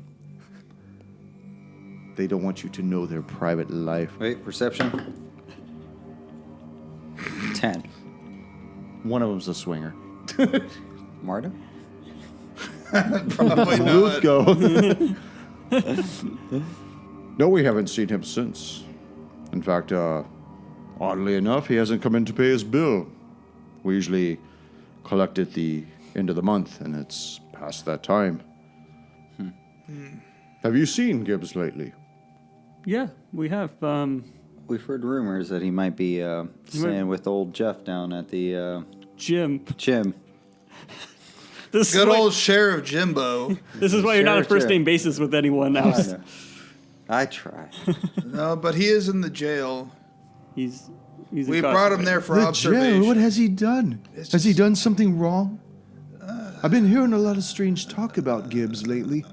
Speaker 1: They don't want you to know their private life.
Speaker 3: Wait, perception? 10.
Speaker 1: One of them's a swinger.
Speaker 3: Marta?
Speaker 5: Probably not.
Speaker 1: Go. No, we haven't seen him since. In fact, oddly enough, he hasn't come in to pay his bill. We usually collect at the end of the month, and it's past that time. Have you seen Gibbs lately?
Speaker 2: Yeah, we have.
Speaker 3: We've heard rumors that he might be staying with old Jeff down at the
Speaker 2: Jim.
Speaker 3: gym.
Speaker 2: This
Speaker 5: Good
Speaker 2: is why,
Speaker 5: old Sheriff Jimbo.
Speaker 2: this is why you're not on
Speaker 3: Sheriff
Speaker 2: first
Speaker 3: Jim.
Speaker 2: name basis with anyone
Speaker 3: I
Speaker 2: else.
Speaker 3: know. I try.
Speaker 5: No, but he is in the jail.
Speaker 2: He's
Speaker 5: We brought him there for
Speaker 7: The
Speaker 5: observation.
Speaker 7: jail? What has he done?
Speaker 5: It's
Speaker 7: Has he
Speaker 5: just-
Speaker 7: done something wrong? I've been hearing a lot of strange talk about Gibbs lately,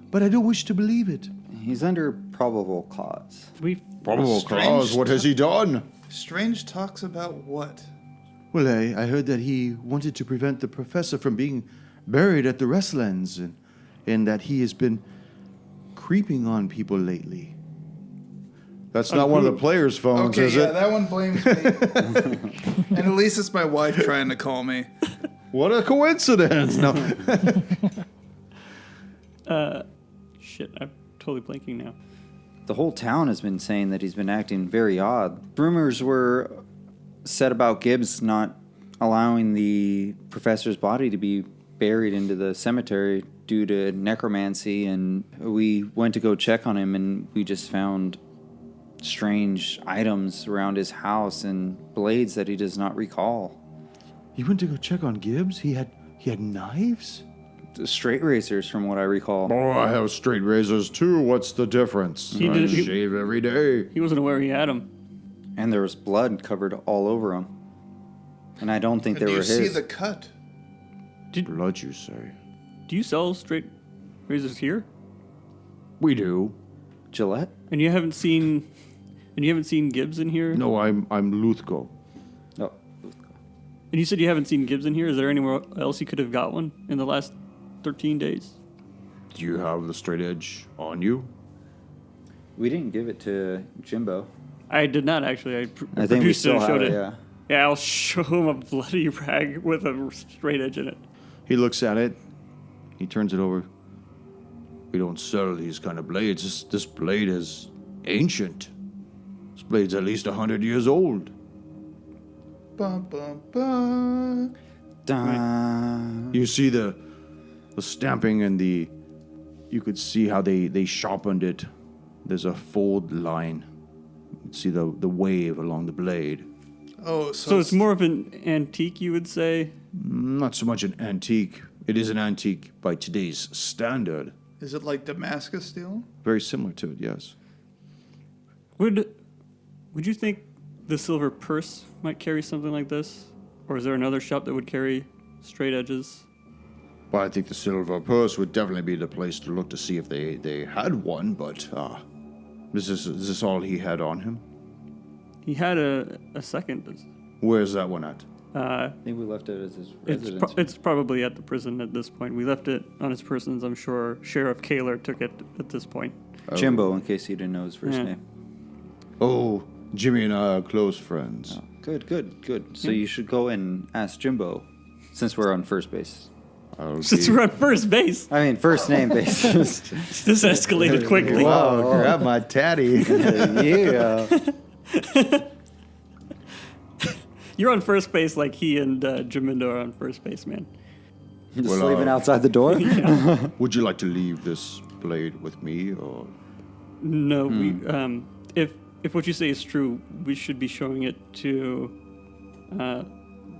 Speaker 7: but I don't wish to believe it.
Speaker 3: He's under probable cause.
Speaker 2: We
Speaker 7: Probable
Speaker 5: Strange
Speaker 7: cause. What has he done?
Speaker 5: Strange talks about what?
Speaker 7: Well, I heard that he wanted to prevent the professor from being buried at the Restlands, and that he has been creeping on people lately. That's not one of the players' phones,
Speaker 5: Okay,
Speaker 7: is
Speaker 5: yeah,
Speaker 7: it?
Speaker 5: that one blames me. And at least it's my wife trying to call me.
Speaker 7: What a coincidence! No.
Speaker 2: shit. I'm totally blanking now.
Speaker 3: The whole town has been saying that he's been acting very odd. Rumors were said about Gibbs not allowing the professor's body to be buried into the cemetery due to necromancy, and we went to go check on him, and we just found strange items around his house and blades that he does not recall.
Speaker 7: You went to go check on Gibbs? He had knives?
Speaker 3: Straight razors, from what I recall.
Speaker 7: Oh, I have straight razors too. What's the difference?
Speaker 2: He
Speaker 7: I
Speaker 2: did- he-
Speaker 7: shave every day.
Speaker 2: He wasn't aware he had him.
Speaker 3: And there was blood covered all over him. And I don't think
Speaker 5: And
Speaker 3: they
Speaker 5: do
Speaker 3: were
Speaker 5: you see
Speaker 3: his.
Speaker 5: the cut?
Speaker 7: Blood, you say?
Speaker 2: Do you sell straight razors here?
Speaker 7: We do.
Speaker 3: Gillette?
Speaker 2: And you haven't seen Gibbs in here?
Speaker 7: No, I'm Luthko.
Speaker 3: No.
Speaker 2: And you said you haven't seen Gibbs in here? Is there anywhere else you could have got one in the last 13 days?
Speaker 7: Do you have the straight edge on you?
Speaker 3: We didn't give it to Jimbo.
Speaker 2: I did not actually. I
Speaker 3: I think we
Speaker 2: produced it
Speaker 3: still
Speaker 2: and
Speaker 3: have
Speaker 2: showed
Speaker 3: it,
Speaker 2: it.
Speaker 3: yeah.
Speaker 2: Yeah, I'll show him a bloody rag with a straight edge in it.
Speaker 7: He looks at it. He turns it over. We don't sell these kind of blades. This blade is ancient. This blade's at least 100 years old.
Speaker 5: Bum, bum, bum.
Speaker 3: Dun.
Speaker 7: You see the stamping and you could see how they sharpened it. There's a fold line. You can see the wave along the blade.
Speaker 5: Oh,
Speaker 2: So it's more of an antique, you would say?
Speaker 7: Not so much an antique. It is an antique by today's standard.
Speaker 5: Is it like Damascus steel?
Speaker 7: Very similar to it, yes.
Speaker 2: Would you think the Silver Purse might carry something like this? Or is there another shop that would carry straight edges?
Speaker 7: Well, I think the Silver Purse would definitely be the place to look to see if they had one, but is this all he had on him?
Speaker 2: He had a second.
Speaker 7: Where's that one at?
Speaker 3: I think we left it as his residence.
Speaker 2: It's probably at the prison at this point. We left it on his persons. I'm sure Sheriff Kaler took it at this point.
Speaker 3: Jimbo, in case you didn't know his first
Speaker 2: Yeah.
Speaker 3: name.
Speaker 7: Oh, Jimmy and I are close friends.
Speaker 3: Oh, good. So you should go and ask Jimbo, since we're on first base.
Speaker 7: I'll
Speaker 2: Since
Speaker 7: be-
Speaker 2: we're on first base,
Speaker 3: I mean, first name basis.
Speaker 2: this escalated quickly.
Speaker 7: Wow, grab my tatty.
Speaker 3: Yeah.
Speaker 2: You're on first base like he and Jamindo are on first base, man.
Speaker 3: Just
Speaker 7: Well,
Speaker 3: leaving outside the door?
Speaker 7: Would you like to leave this blade with me, or
Speaker 2: No, if what you say is true, we should be showing it to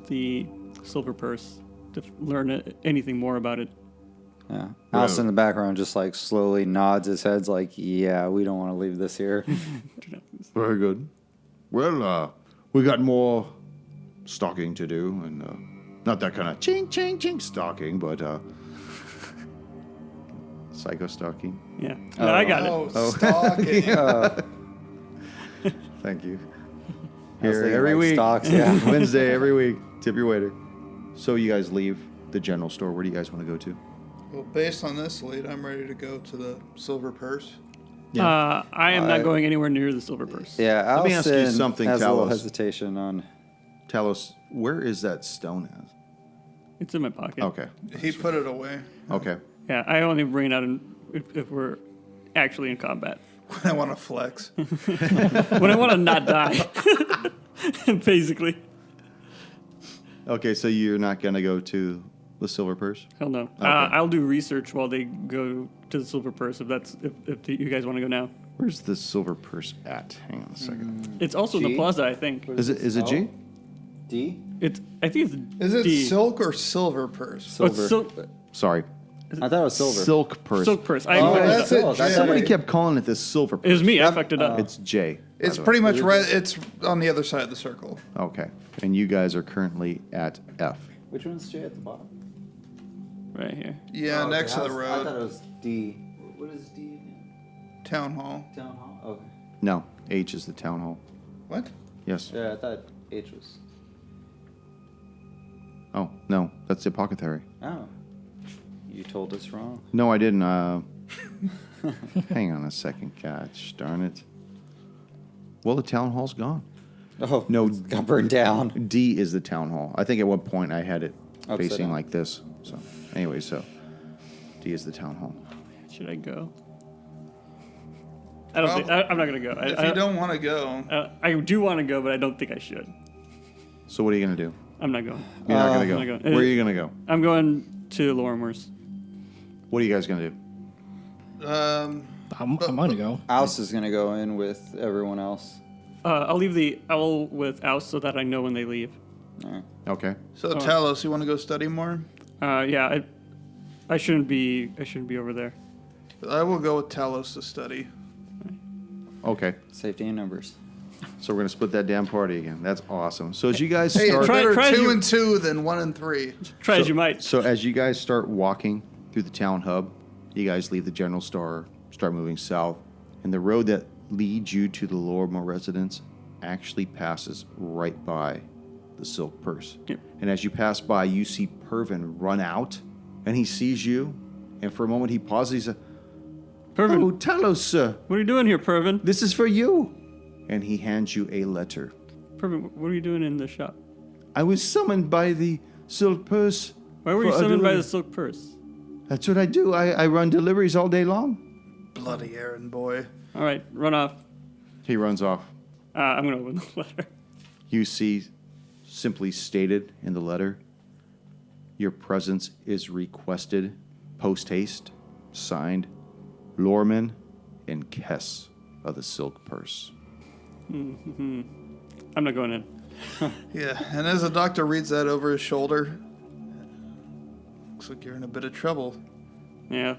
Speaker 2: the Silver Purse to learn anything more about it.
Speaker 3: Yeah. Alice in the background just like slowly nods his head like, yeah, we don't want to leave this here.
Speaker 7: very good? Well, we got more stalking to do, and not that kind of ching ching ching stalking, but psycho stalking.
Speaker 2: Yeah, no, I got it.
Speaker 5: Oh, stalking.
Speaker 7: Thank you.
Speaker 3: I was
Speaker 7: Here
Speaker 3: thinking,
Speaker 7: every
Speaker 3: like,
Speaker 7: week,
Speaker 3: stocks, yeah.
Speaker 7: Wednesday every week. Tip your waiter. So you guys leave the general store. Where do you guys want to go to?
Speaker 5: Well, based on this lead, I'm ready to go to the Silver Purse.
Speaker 2: I am not going anywhere near the Silver Purse.
Speaker 3: Yeah,
Speaker 7: Let me ask you
Speaker 3: Allison
Speaker 7: something,
Speaker 3: has a little
Speaker 7: Talos.
Speaker 3: hesitation on...
Speaker 7: Tell us, where is that stone at?
Speaker 2: It's in my pocket.
Speaker 7: Okay.
Speaker 5: He put it away
Speaker 7: Okay.
Speaker 2: Yeah, I only bring it out if we're actually in combat.
Speaker 5: when I want to flex.
Speaker 2: When I want to not die, basically.
Speaker 7: Okay, so you're not going to go to the Silver Purse?
Speaker 2: Hell no. I'll do research while they go to the Silver Purse if you guys want to go now.
Speaker 7: Where's the Silver Purse at? Hang on a second.
Speaker 2: It's also in
Speaker 3: G?
Speaker 2: the plaza, I think.
Speaker 7: Is it G?
Speaker 3: D?
Speaker 2: I think it's
Speaker 5: Is it
Speaker 2: D.
Speaker 5: silk or silver purse?
Speaker 2: Oh, it's
Speaker 3: Silver.
Speaker 7: Sorry.
Speaker 3: I thought it was silver.
Speaker 7: Silk purse.
Speaker 2: Silk purse.
Speaker 3: Oh,
Speaker 5: that's it,
Speaker 3: silk. I
Speaker 5: J.
Speaker 3: thought
Speaker 7: Somebody
Speaker 3: it-
Speaker 7: kept calling it the silver purse.
Speaker 2: It was me. I fucked it up.
Speaker 7: It's J. by
Speaker 5: It's
Speaker 7: the way.
Speaker 5: pretty much right. It's on the other side of the circle.
Speaker 7: Okay. And you guys are currently at F.
Speaker 3: Which one's J at the bottom?
Speaker 2: Right here.
Speaker 5: Yeah,
Speaker 3: Oh,
Speaker 5: next
Speaker 3: okay.
Speaker 5: to the
Speaker 3: I thought
Speaker 5: road.
Speaker 3: it was D. What is D again?
Speaker 5: Town hall.
Speaker 3: Town hall? Okay.
Speaker 7: No, H is the town hall.
Speaker 5: What?
Speaker 7: Yes.
Speaker 3: Yeah, I thought H was.
Speaker 7: Oh, no, that's the apothecary.
Speaker 3: Oh. You told us wrong.
Speaker 7: No, I didn't. Hang on a second. Gosh darn it. Well, the town hall's gone.
Speaker 3: Oh,
Speaker 7: No,
Speaker 3: it got burned down.
Speaker 7: D is the town hall. I think at one point I had it
Speaker 3: Upside
Speaker 7: facing
Speaker 3: down.
Speaker 7: like this. So, anyway, so D is the town hall.
Speaker 2: Should I go? I don't think. I'm not gonna go.
Speaker 5: If you don't want to go,
Speaker 2: I do want to go, but I don't think I should.
Speaker 7: So, what are you going to do?
Speaker 2: I'm not going.
Speaker 7: You're not going to
Speaker 2: I'm
Speaker 7: go.
Speaker 2: not going.
Speaker 7: Where are you going to go?
Speaker 2: I'm going to Lorimer's.
Speaker 7: What are you guys going to do?
Speaker 4: I'm going to go.
Speaker 3: Ouse is going to go in with everyone else.
Speaker 2: I'll leave the owl with Ouse so that I know when they leave.
Speaker 3: All right.
Speaker 7: Okay.
Speaker 5: so Talos, you want to go study more?
Speaker 2: Yeah, I shouldn't be over there.
Speaker 5: I will go with Talos to study.
Speaker 7: Okay.
Speaker 3: Safety in numbers.
Speaker 7: So, we're going to split that damn party again. That's awesome. So, as you guys
Speaker 5: Hey,
Speaker 7: start.
Speaker 5: it's better
Speaker 2: try
Speaker 5: 2
Speaker 2: you-
Speaker 5: and 2 than 1 and 3.
Speaker 2: Try as you might.
Speaker 7: So as you guys start walking through the town hub, you guys leave the general store, start moving south, and the road that leads you to the Lorimer residence actually passes right by the silk purse.
Speaker 2: Yep.
Speaker 7: And as you pass by, you see Pervin run out, and he sees you, and for a moment he pauses. He says,
Speaker 2: Pervin,
Speaker 7: "Oh, Talos,
Speaker 2: what are you doing here, Pervin?
Speaker 7: this is for you." And he hands you a letter.
Speaker 2: Pervin, what are you doing in the shop?
Speaker 7: "I was summoned by the silk purse.
Speaker 2: Why were you
Speaker 7: for a
Speaker 2: summoned by
Speaker 7: delivery."
Speaker 2: the silk purse?
Speaker 7: That's what I do. I run deliveries all day long.
Speaker 5: Bloody errand boy.
Speaker 2: All right, run off.
Speaker 7: He runs off.
Speaker 2: I'm gonna open the letter.
Speaker 7: You see, simply stated in the letter, your presence is requested post haste, signed Lorman and Kess of the Silk Purse.
Speaker 2: I'm not going in.
Speaker 5: Yeah, and as the doctor reads that over his shoulder, looks like you're in a bit of trouble.
Speaker 2: Yeah.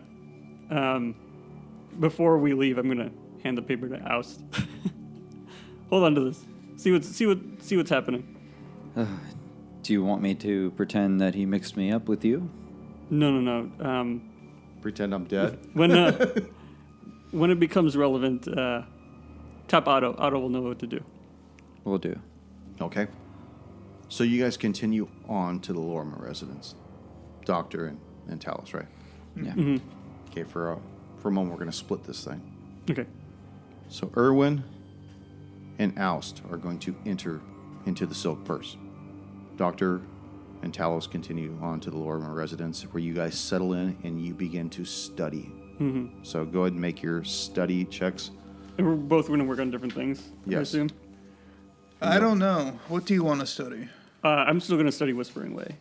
Speaker 2: Before we leave, I'm gonna hand the paper to Oust. Hold on to this. See what's happening.
Speaker 3: Do you want me to pretend that he mixed me up with you?
Speaker 2: No.
Speaker 7: Pretend I'm dead.
Speaker 2: When it becomes relevant, tap Otto. Otto will know what to do.
Speaker 3: Will do.
Speaker 7: Okay. So you guys continue on to the Lorma residence. Doctor and Talos, right?
Speaker 3: Yeah.
Speaker 2: Mm-hmm.
Speaker 7: Okay, for a moment, we're going to split this thing.
Speaker 2: Okay.
Speaker 7: So Irwin and Oust are going to enter into the Silk Purse. Doctor and Talos continue on to the Lorma residence, where you guys settle in and you begin to study.
Speaker 2: Mm-hmm.
Speaker 7: So go ahead and make your study checks.
Speaker 2: And we're both going to work on different things. I
Speaker 7: Yes.
Speaker 2: assume.
Speaker 5: I don't know. What do you want to study?
Speaker 2: I'm still going to study Whispering Way.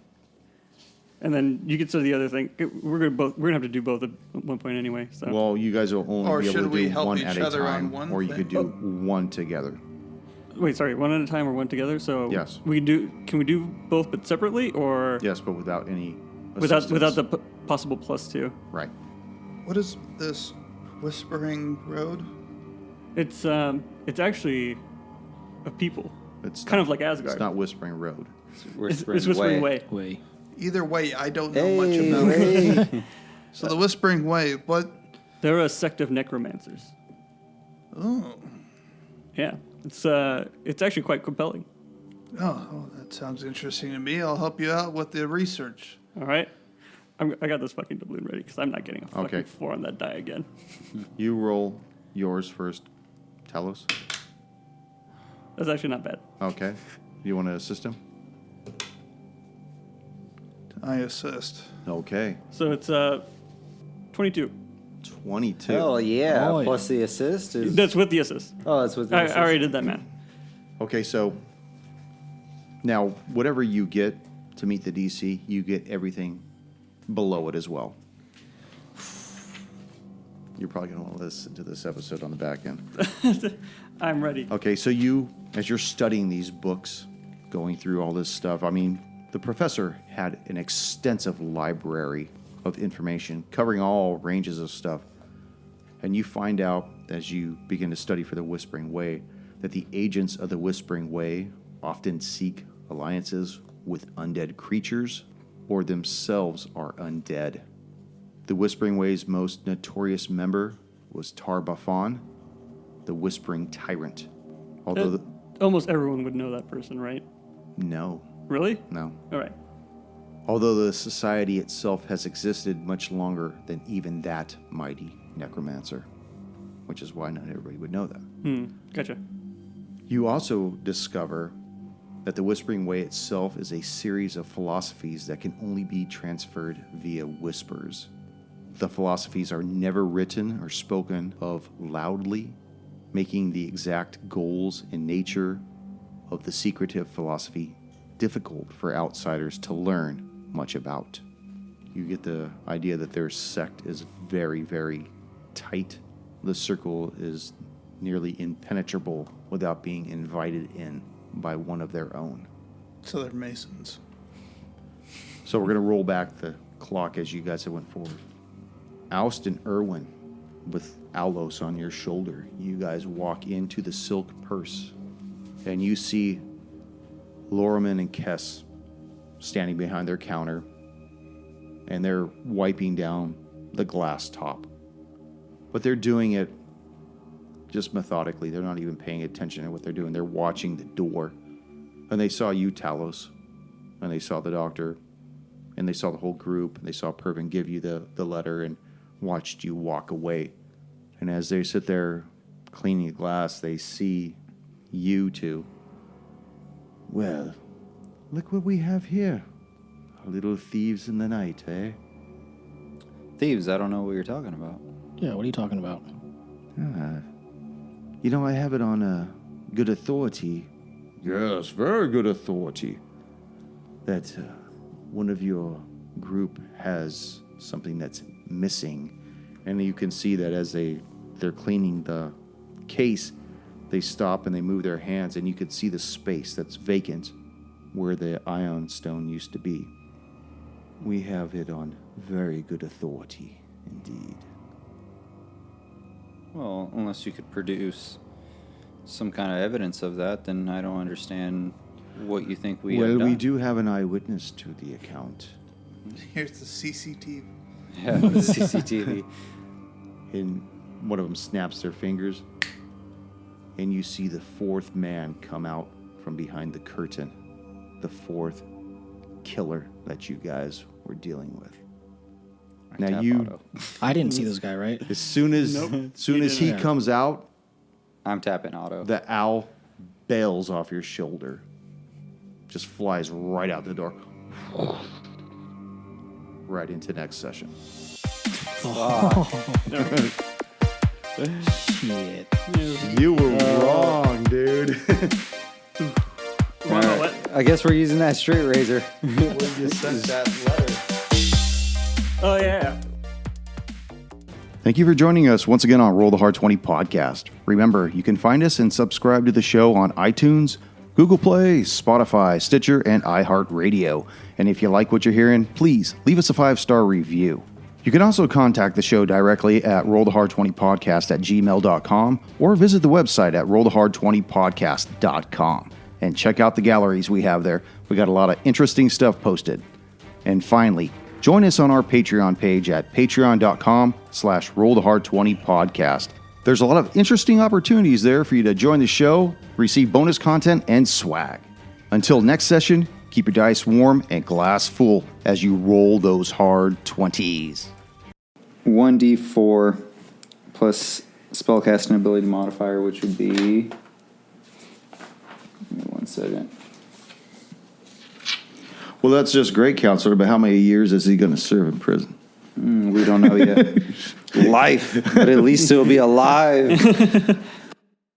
Speaker 2: And then you can study the other thing. We're gonna have to do both at one point anyway. So.
Speaker 7: Well, you guys will only
Speaker 5: Or
Speaker 7: be able
Speaker 5: should
Speaker 7: to
Speaker 5: we
Speaker 7: do
Speaker 5: help
Speaker 7: one
Speaker 5: each
Speaker 7: at a
Speaker 5: other on
Speaker 7: time,
Speaker 5: one
Speaker 7: or you
Speaker 5: thing?
Speaker 7: could do one together.
Speaker 2: Wait, sorry. One at a time or one together? So
Speaker 7: Yes.
Speaker 2: we can do. Can we do both but separately, or
Speaker 7: Yes, but without any
Speaker 2: without
Speaker 7: assistance.
Speaker 2: the possible +2?
Speaker 7: Right.
Speaker 5: What is this Whispering Road?
Speaker 2: It's actually a people,
Speaker 7: It's
Speaker 2: kind
Speaker 7: not,
Speaker 2: of like Asgard.
Speaker 7: It's not Whispering Road.
Speaker 2: It's Whispering Way.
Speaker 4: Way.
Speaker 5: Either way, I don't know much about it. So the Whispering Way, what?
Speaker 2: They're a sect of necromancers.
Speaker 5: Oh,
Speaker 2: Yeah, it's actually quite compelling.
Speaker 5: oh, that sounds interesting to me. I'll help you out with the research.
Speaker 2: All right, I got this fucking doubloon ready because I'm not getting a fucking
Speaker 7: Okay.
Speaker 2: 4 on that die again.
Speaker 7: You roll yours first, Talos.
Speaker 2: That's actually not bad.
Speaker 7: Okay. You want to assist him?
Speaker 5: I assist.
Speaker 7: Okay.
Speaker 2: So it's 22.
Speaker 7: 22.
Speaker 3: Hell yeah!
Speaker 4: Oh, yeah.
Speaker 3: Plus the assist is.
Speaker 2: That's with the assist.
Speaker 3: Oh, that's with the
Speaker 2: I
Speaker 3: assist.
Speaker 2: already did that math.
Speaker 7: Okay, so now whatever you get to meet the DC, you get everything below it as well. You're probably going to want to listen to this episode on the back end.
Speaker 2: I'm ready.
Speaker 7: Okay, so you, as you're studying these books,
Speaker 1: going through all this stuff. I mean, the professor had an extensive library of information covering all ranges of stuff. And you find out as you begin to study for the Whispering Way that the agents of the Whispering Way often seek alliances with undead creatures or themselves are undead. The Whispering Way's most notorious member was Tar Bafon, the Whispering Tyrant. Although
Speaker 2: Almost everyone would know that person, right?
Speaker 1: No.
Speaker 2: Really?
Speaker 1: No.
Speaker 2: All right.
Speaker 1: Although the society itself has existed much longer than even that mighty necromancer, which is why not everybody would know that.
Speaker 2: Gotcha.
Speaker 1: You also discover that the Whispering Way itself is a series of philosophies that can only be transferred via whispers. The philosophies are never written or spoken of loudly, making the exact goals and nature of the secretive philosophy difficult for outsiders to learn much about. You get the idea that their sect is very, very tight. The circle is nearly impenetrable without being invited in by one of their own.
Speaker 5: So they're Masons.
Speaker 1: So we're going to roll back the clock as you guys have went forward. Oust and Irwin, with Alos on your shoulder, you guys walk into the silk purse, and you see Loriman and Kess standing behind their counter, and they're wiping down the glass top. But they're doing it just methodically. They're not even paying attention to what they're doing. They're watching the door. And they saw you, Talos, and they saw the doctor, and they saw the whole group, and they saw Pervin give you the letter and watched you walk away. And as they sit there cleaning the glass, they see you two.
Speaker 7: Well, look what we have here. Little thieves in the night, eh?
Speaker 3: Thieves, I don't know what you're talking about.
Speaker 4: Yeah, what are you talking about?
Speaker 7: You know, I have it on good authority. Yes, very good authority. That one of your group has something that's missing. And you can see that as they're cleaning the case, they stop and they move their hands, and you can see the space that's vacant where the ion stone used to be. We have it on very good authority, indeed.
Speaker 3: Well, unless you could produce some kind of evidence of that, then I don't understand what you think we have
Speaker 7: Well,
Speaker 3: done.
Speaker 7: we do have an eyewitness to the account.
Speaker 5: Here's the CCTV.
Speaker 3: Yeah, the CCTV.
Speaker 1: And one of them snaps their fingers, and you see the fourth man come out from behind the curtain. The fourth killer that you guys were dealing with. Now
Speaker 3: Tap
Speaker 1: you,
Speaker 3: auto.
Speaker 4: I didn't see this guy, right?
Speaker 1: as soon as
Speaker 2: Nope.
Speaker 1: soon as he
Speaker 4: didn't.
Speaker 1: comes out,
Speaker 3: I'm tapping auto.
Speaker 1: the owl bails off your shoulder. Just flies right out the door. Right into next session.
Speaker 4: Shit.
Speaker 1: You were wrong, dude.
Speaker 3: All right. I guess we're using that straight razor.
Speaker 2: Oh, yeah.
Speaker 1: Thank you for joining us once again on Roll the Hard 20 podcast. Remember, you can find us and subscribe to the show on iTunes, Google Play, Spotify, Stitcher, and iHeart Radio. And if you like what you're hearing, please leave us a 5-star review. You can also contact the show directly at rollthehard20podcast@gmail.com or visit the website at rollthehard20podcast.com and check out the galleries we have there. We got a lot of interesting stuff posted. And finally, join us on our Patreon page at patreon.com/rollthehard20podcast. There's a lot of interesting opportunities there for you to join the show, receive bonus content, and swag. Until next session, keep your dice warm and glass full as you roll those hard 20s.
Speaker 3: 1d4 plus spellcasting ability modifier, which would be... Give me 1 second.
Speaker 1: Well, that's just great, counselor, but how many years is he going to serve in prison?
Speaker 3: We don't know yet. Life, but at least he'll be alive.